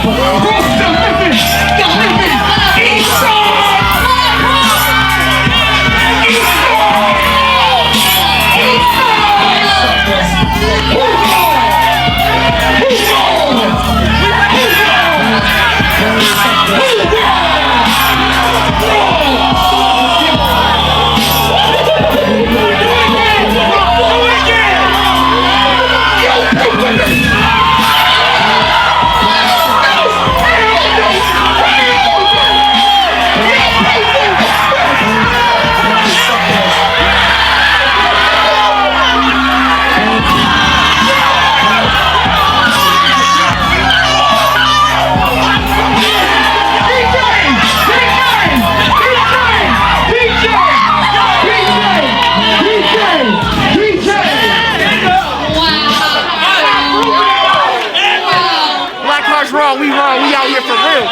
Speaker 3: wrong. We out here for real.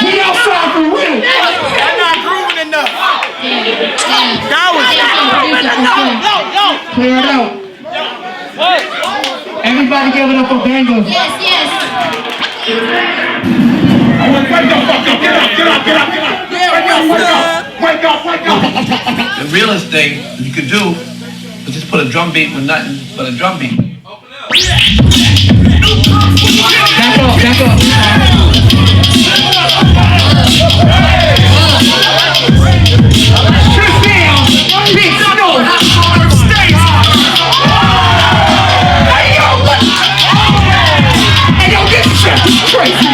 Speaker 3: We outside for real.
Speaker 1: I'm not grooving enough. That was
Speaker 4: Clear it out. Everybody give it up for Bango.
Speaker 5: Yes, yes.
Speaker 3: Wake up.
Speaker 18: The realest thing you could do is just put a drum beat with nothing but a drum beat.
Speaker 4: Back up. Big Snow. Hey, yo, this shit is crazy.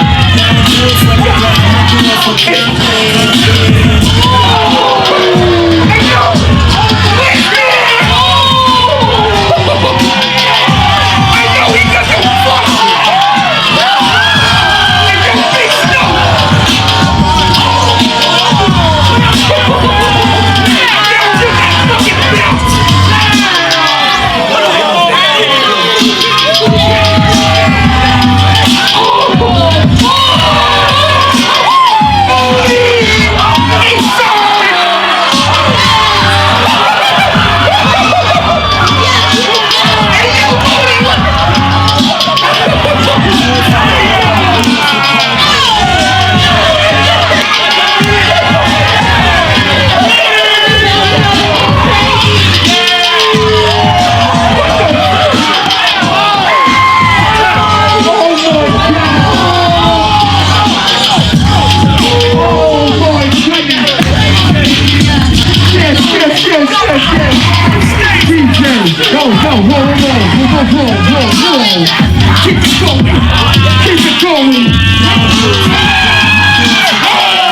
Speaker 4: Keep it going.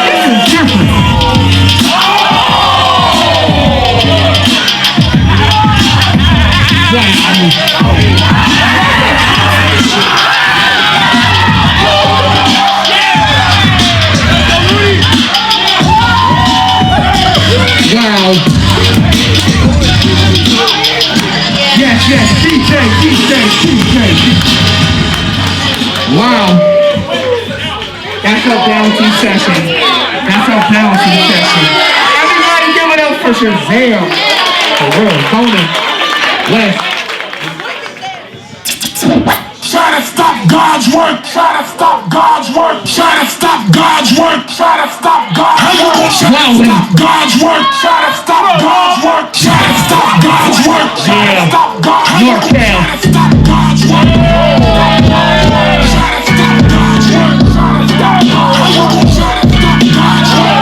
Speaker 4: This is different. Wow. Yes, DJ. Wow. That's a bounty session. Everybody give it up for Shazam. For real, Tony. West.
Speaker 3: Try to stop God's work. Try to stop God's work. Try to stop God's work. Try to stop God's work. Try to stop God's work. Try to stop God's work. Try to stop God's work. Try to stop God's work.
Speaker 4: North Town.
Speaker 3: Try to stop God's work. Try to stop God's work. Try to stop God's work. Try to stop God's work.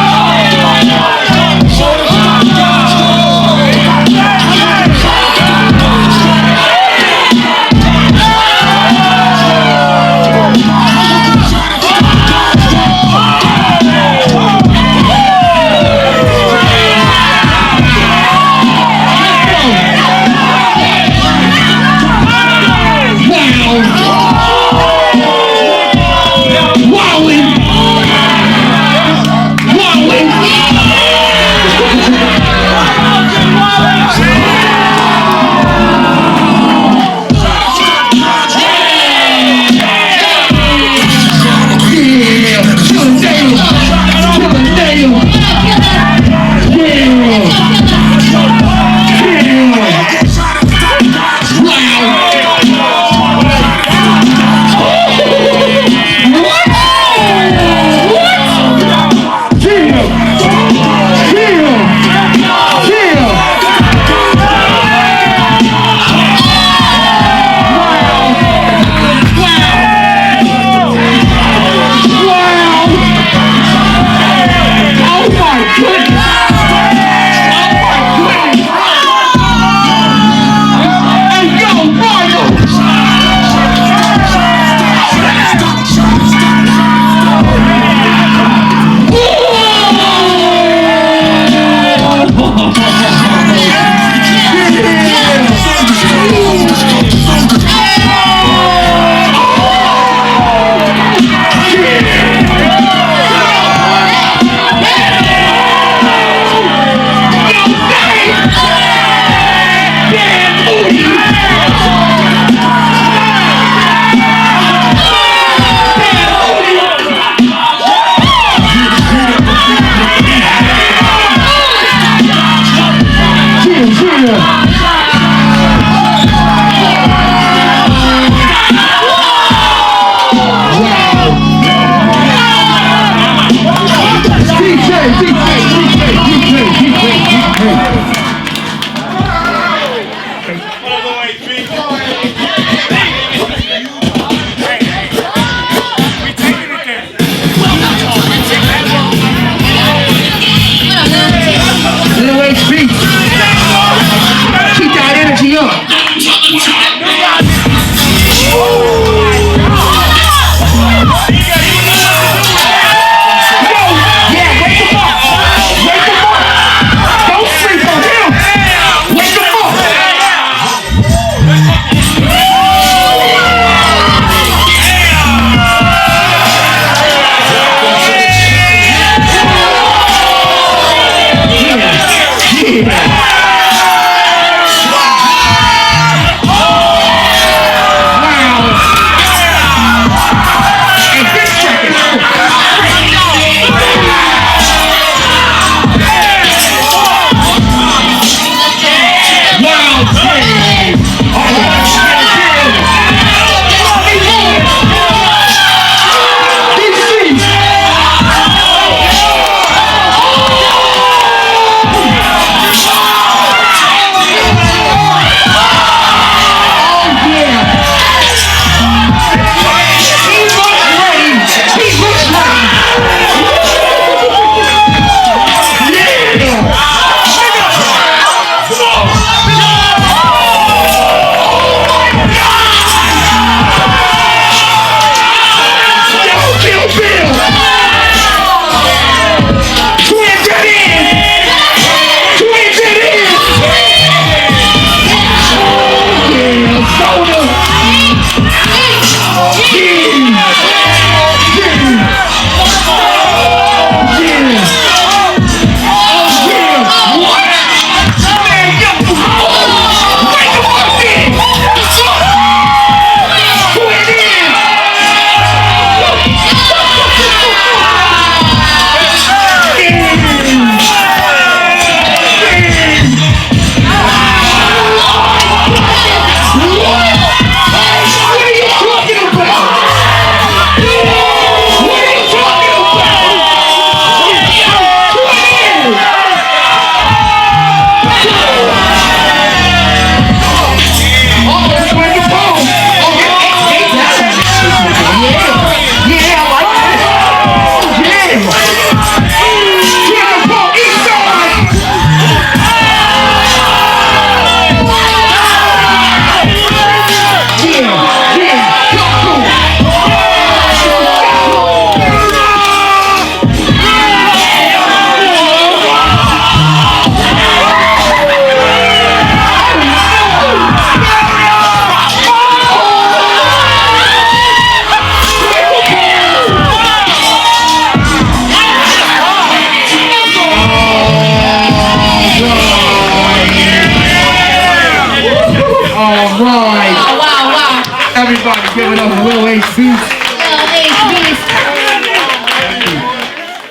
Speaker 4: Everybody give it up for Lil H Beats.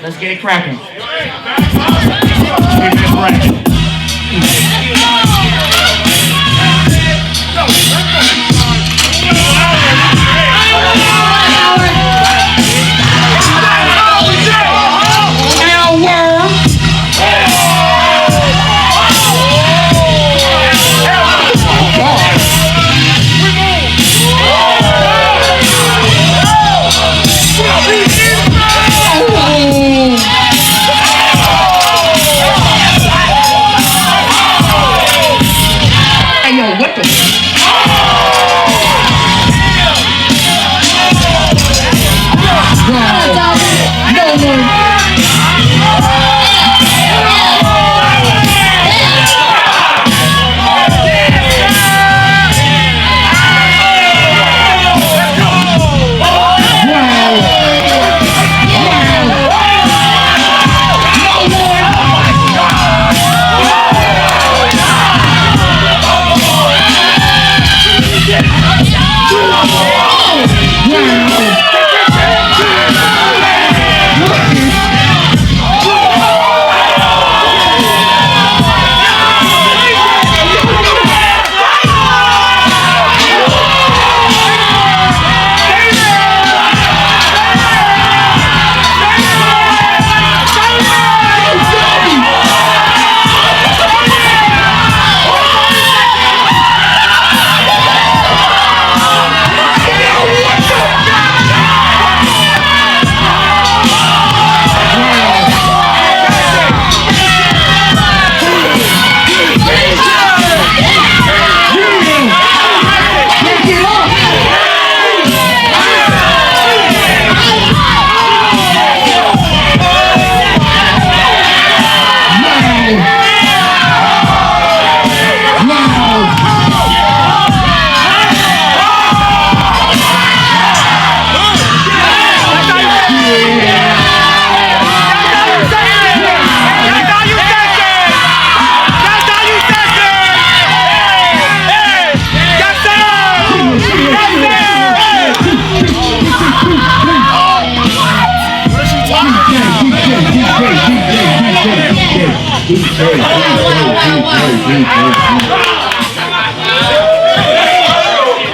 Speaker 4: Let's get it cracking. Get it cracking.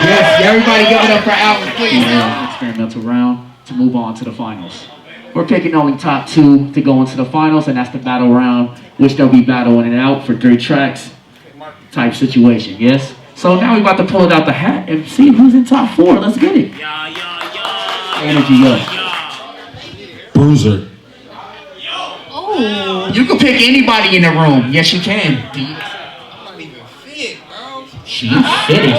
Speaker 4: Yes, everybody give it up for Alvin, please. Experimental round to move on to the finals. We're picking only top 2 to go into the finals, and that's the battle round, which they'll be battling it out for 3 tracks type situation, yes? So now we're about to pull it out the hat and see who's in top 4. Let's get it. Energy up.
Speaker 3: Bruiser.
Speaker 4: Oh. You can pick anybody in the room. Yes, you can.
Speaker 1: I'm not even fit, bro.
Speaker 4: She's fitted.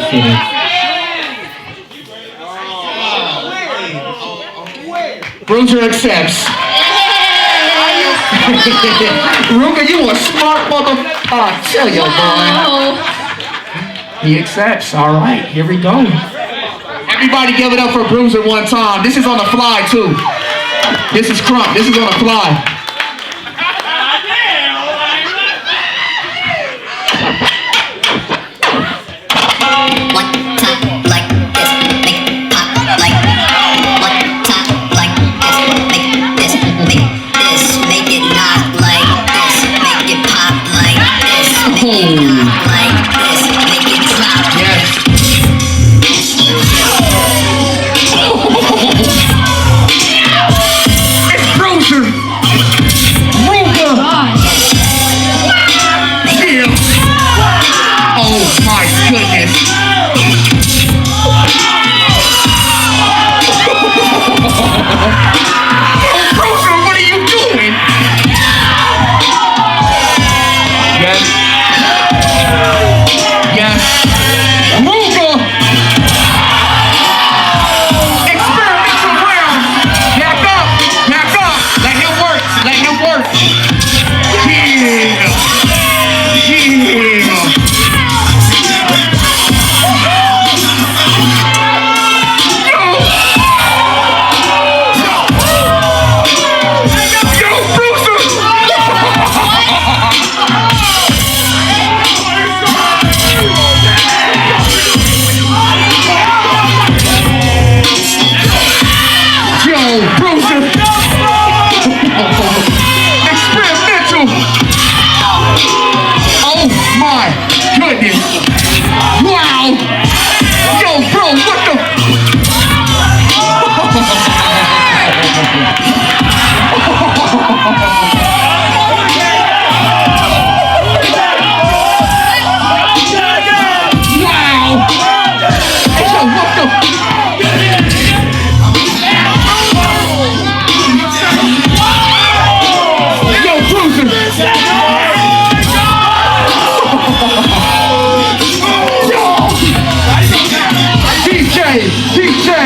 Speaker 4: Bruiser accepts. Ruka, you a smart motherfucker. I tell you, boy. He accepts. All right, here we go. Everybody give it up for Bruiser one time. This is on the fly, too. This is Crump. This is on the fly.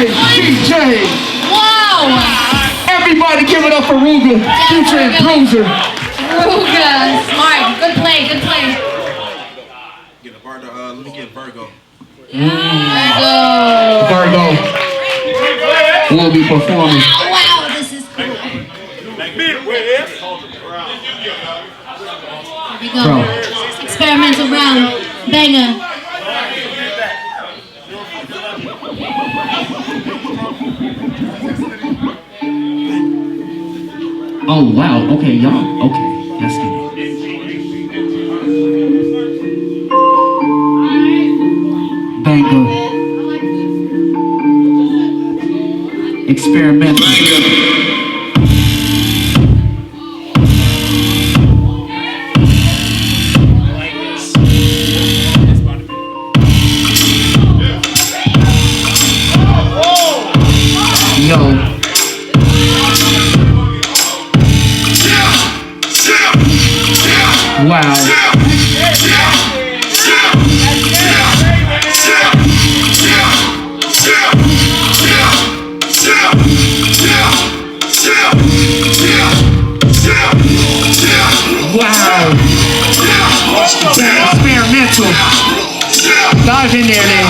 Speaker 4: DJ.
Speaker 14: Wow!
Speaker 4: Everybody give it up for Ruga, Future and Bruiser.
Speaker 14: Ruga, smart. Good play, good play.
Speaker 1: Get a Virgo. Let me get Virgo.
Speaker 4: Virgo will be performing.
Speaker 14: Oh, wow, this is cool. Here we go.
Speaker 4: Bro.
Speaker 14: Experimental round. Banger.
Speaker 4: Oh wow, okay, y'all. Okay, that's good. Banger. Experimental. Yo. Wow. Wow. Experimental. Dive in there, then.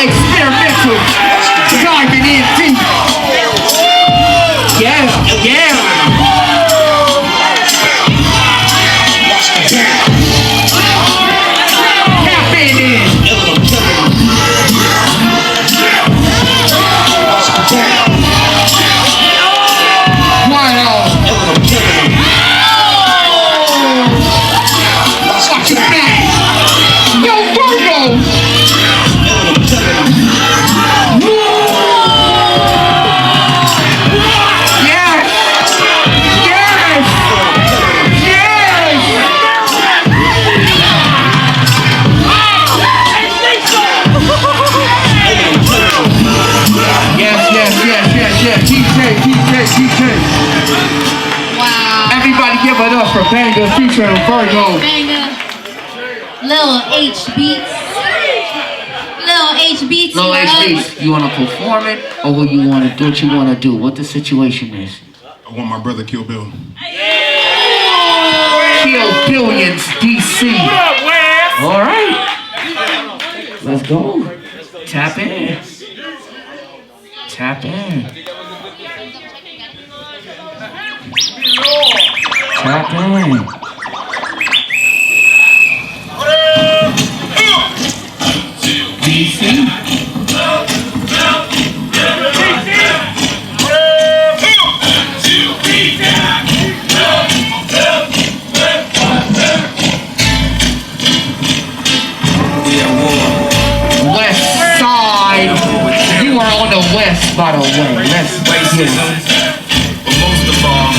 Speaker 4: Experimental, diving in deep. Yeah, yeah. Tap in. Wow. Watch it back. Yo, Virgo. DJ.
Speaker 14: Wow.
Speaker 4: Everybody give it up for Banger featuring Virgo.
Speaker 14: Banger. Lil H Beats. Lil H Beats.
Speaker 4: Lil H Beats. You want to perform it or what you want to do? What you want to do? What the situation is?
Speaker 2: I want my brother Kill Bill.
Speaker 4: Kill Billions, DC.
Speaker 1: What up, Wes?
Speaker 4: All right. Let's go. Tap in. Tap in. Tap in. DC. West side. You are on the west, by the way. Let's get it.
Speaker 6: But most of all,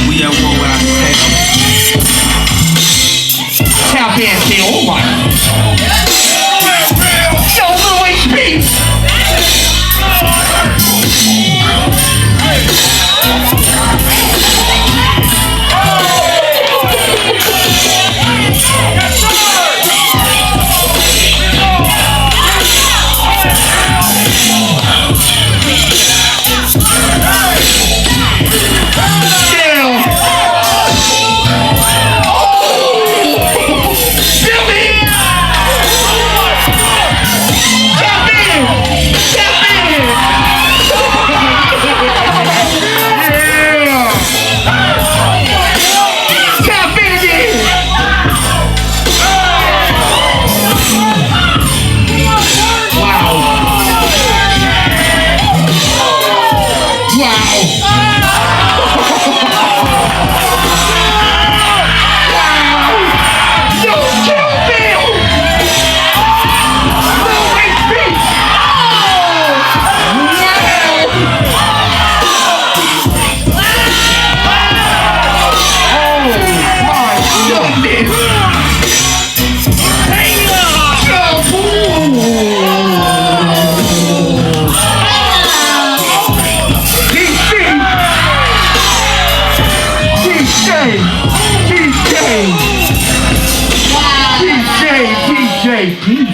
Speaker 6: we at war with ourselves.
Speaker 4: Tap in, see, oh my. Yo, Lil HP.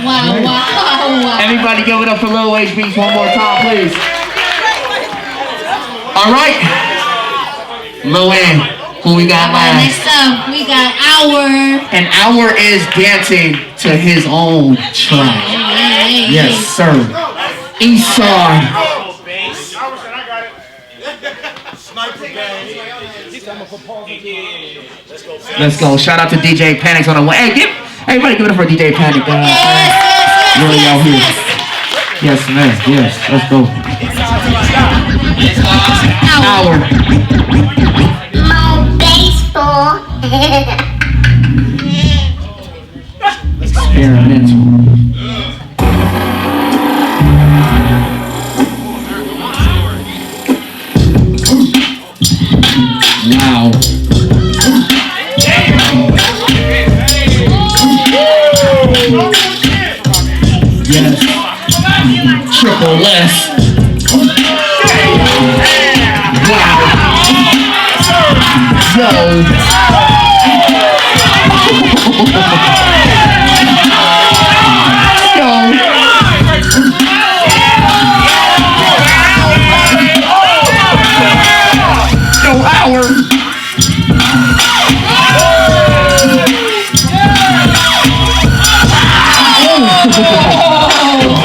Speaker 4: Wow. Everybody give it up for Lil HBs one more time, please. All right. Lil Wayne, who we got last?
Speaker 14: Next up, we got Hour.
Speaker 4: And Hour is dancing to his own track. Yes, sir. Eastside. Let's go. Shout out to DJ Panic's on the way. Hey, everybody give it up for DJ Panic, guys. Really out here. Yes, man. Yes. Let's go. Hour.
Speaker 19: No baseball.
Speaker 4: Experimental. Wow. Yes. Triple S. Wow. Yo. Hour.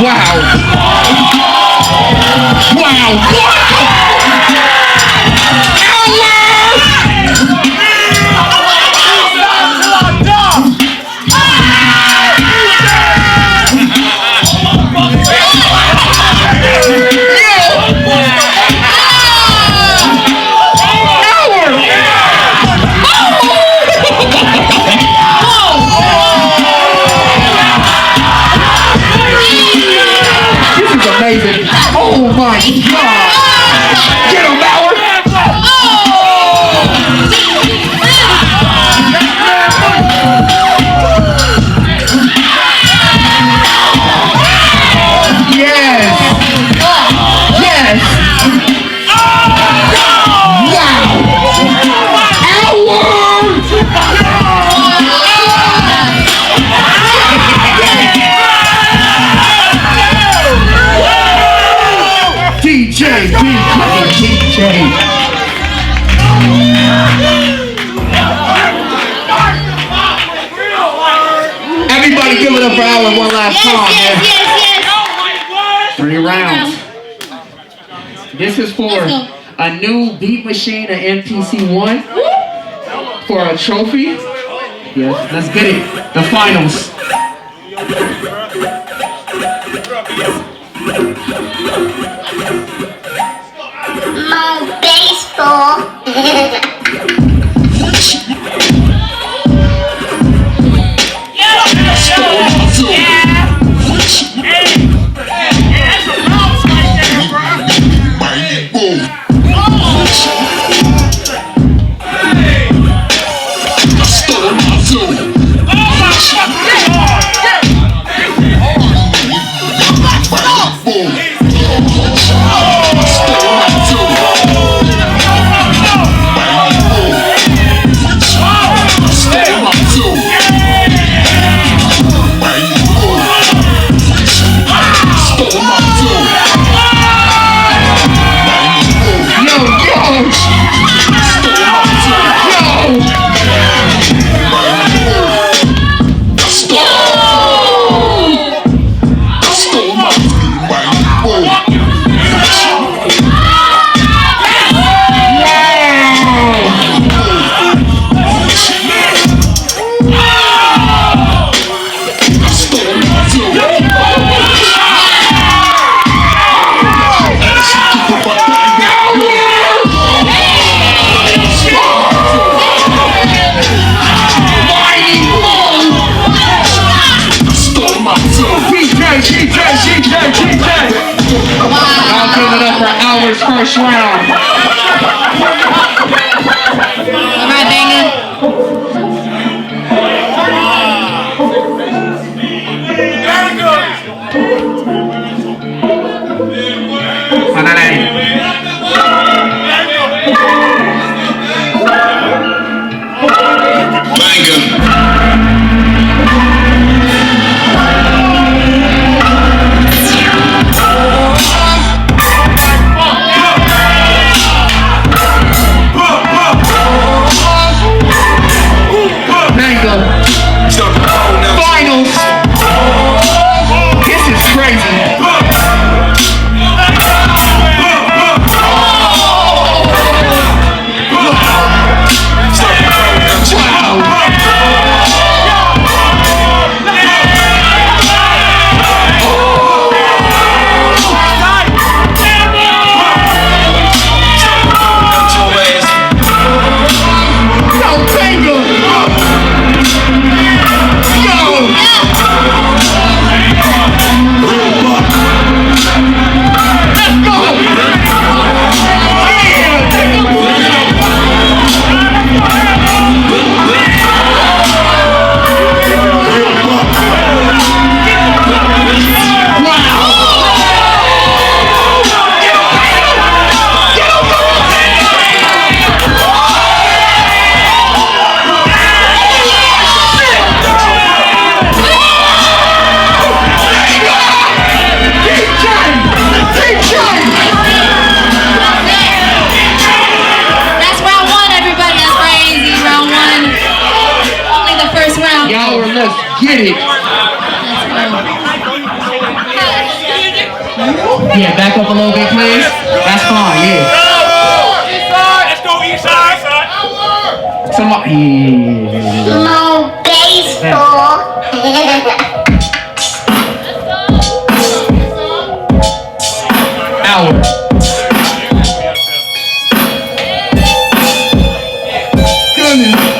Speaker 4: Wow. Amazing. Oh my God. Get him, Howard. Yes. Yes. DJ. Everybody give it up for Alan one last time, man. 3 rounds. This is for a new Beat Machine, an MPC1, for a trophy. Yes, let's get it. The finals.
Speaker 19: No baseball.
Speaker 4: I'll give it up for Hour's first round.
Speaker 14: Am I banging?
Speaker 4: Finals. This is crazy. Get it. Yeah, back up a little bit, please. That's fine, yeah.
Speaker 1: Let's go east side.
Speaker 4: Somebody.
Speaker 19: No baseball.
Speaker 4: Hour. Goodness.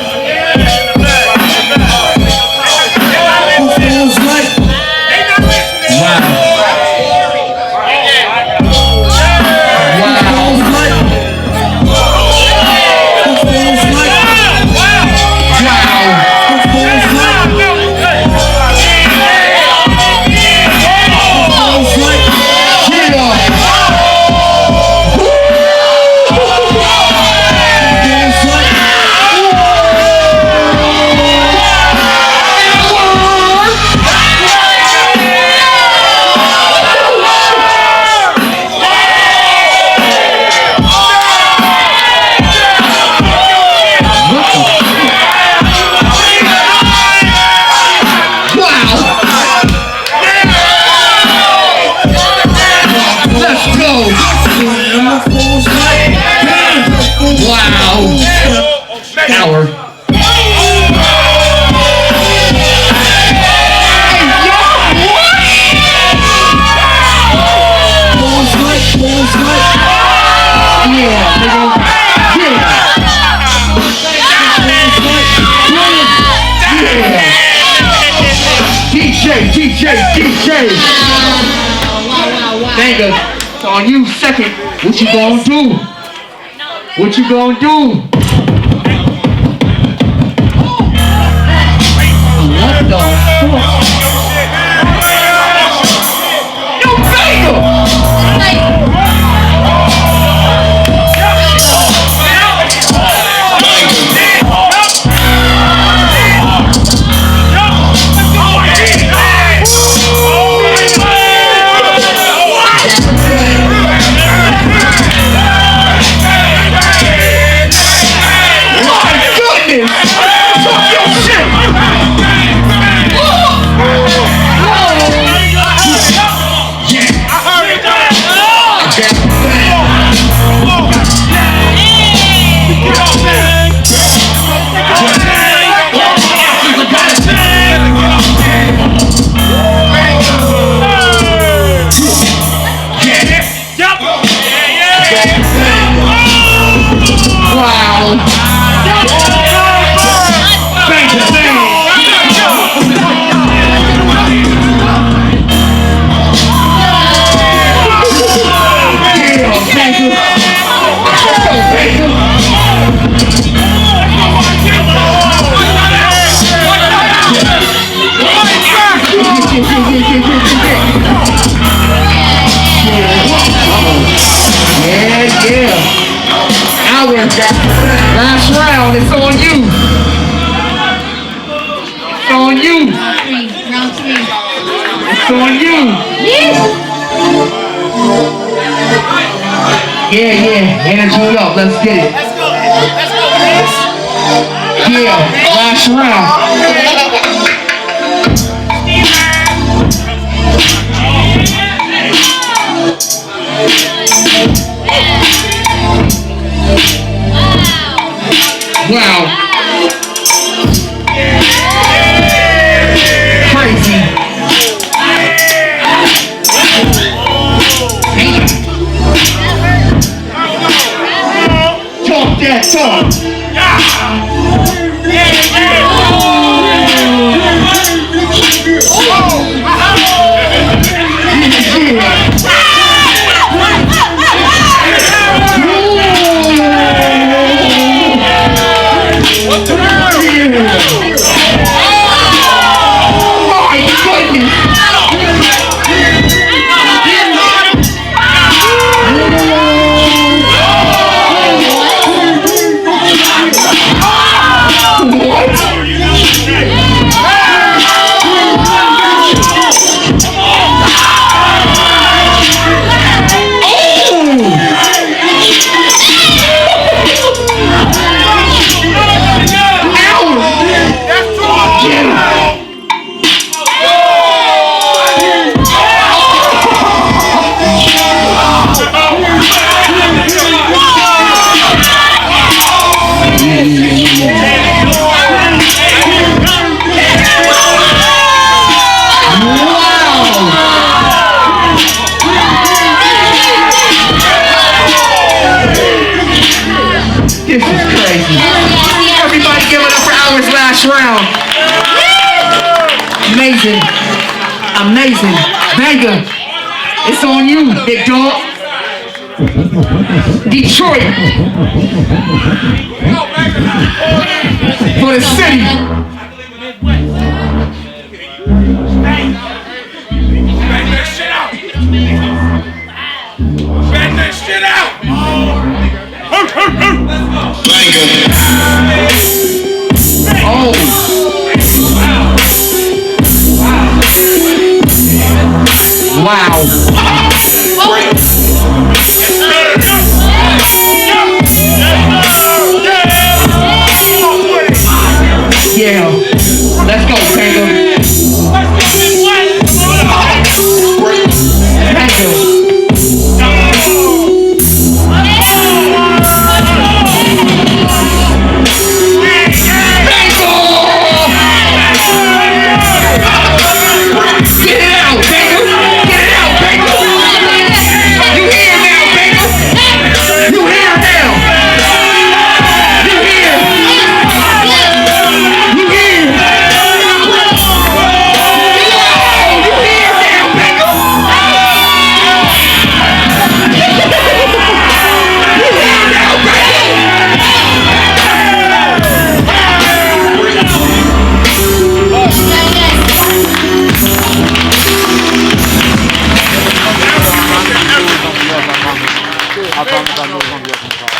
Speaker 4: Hour. DJ. Thank you. It's on you. Second. What you gonna do? What you gonna do? What the fuck? Yo, Baker! Last round, it's on you. It's on you.
Speaker 5: Round three.
Speaker 4: It's on you. Yeah. Energy up. Let's get it.
Speaker 1: Let's go.
Speaker 4: Yeah. Last round. Wow. Crazy. Talk that talk. This is crazy. Everybody give it up for Hour's last round. Amazing. Amazing. Banger. It's on you, big dog. Detroit. For the city.
Speaker 1: Bang that shit out. Bang that shit out.
Speaker 4: Oh. Wow. Yeah. Let's go, Tango.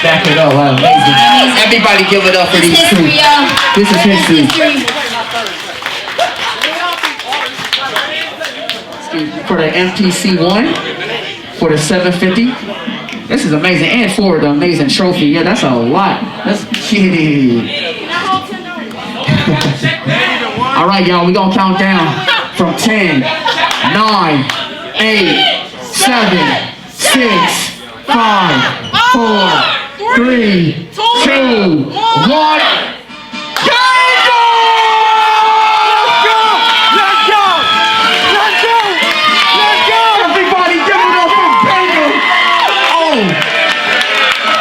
Speaker 4: Back it up, wow, amazing. Everybody give it up for these two. This is history. For the MTC1, for the 750. This is amazing, and for the amazing trophy. Yeah, that's a lot. That's kidding. All right, y'all, we gonna count down from 10, 9, 8, 7, 6, 5, 4, 3, 2, 1.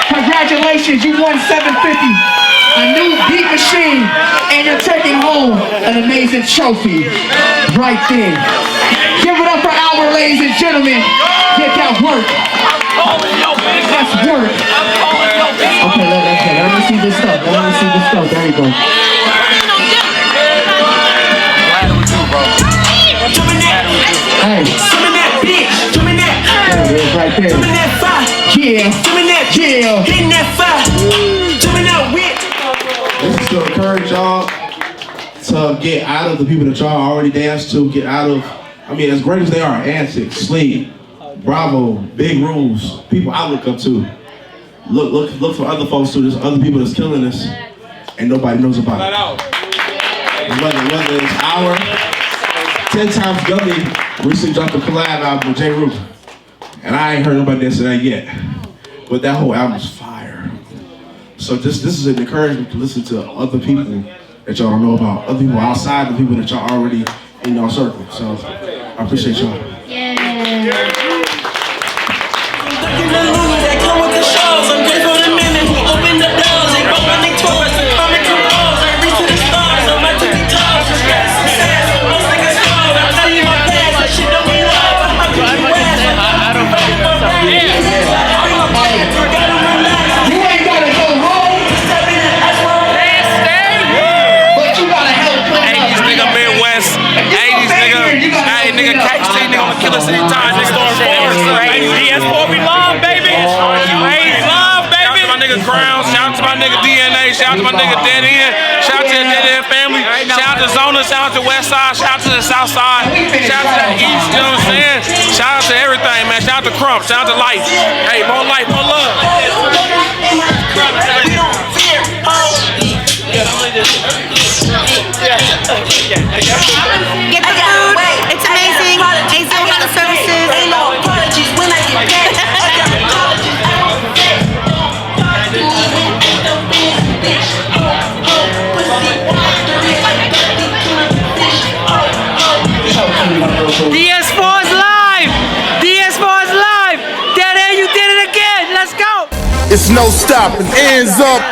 Speaker 4: Congratulations, you won 750, a new beat machine, and you're taking home an amazing trophy right there. Give it up for Hour, ladies and gentlemen. Get that work. That's work. Okay, let me see this stuff. Let me see this stuff. There you go. Hey. There it is right there. Yeah.
Speaker 3: This is to encourage y'all to
Speaker 20: to get out of the people that y'all already danced to, get out of, I mean, as great as they are, Antic, Sleep, Bravo, Big Rules, people I look up to. Look for other folks too. There's other people that's killing this, and nobody knows about it. Whether it's our 10 Times Gummy recently dropped a collab album with J. Rue, and I ain't heard nobody dance to that yet. But that whole album's fire. So this is an encouragement to listen to other people that y'all don't know about, other people outside the people that y'all already in y'all circle. So I appreciate y'all.
Speaker 1: Anytime, nigga. DS4 be long, baby. Ladies love, baby. Shout out to my nigga Crown. Shout out to my nigga DNA. Shout out to my nigga Dead End. Shout out to the Dead End family. Shout out to Zona. Shout out to West Side. Shout out to the South Side. Shout out to the East. You know what I'm saying? Shout out to everything, man. Shout out to Crump. Shout out to Life. Hey, more life, more love.
Speaker 21: Get the food. It's amazing. They still have the services. Ain't no apologies when I get paid.
Speaker 22: DS4 is live. DS4 is live. Dead Air, you did it again. Let's go.
Speaker 3: It's no stopping. Hands up.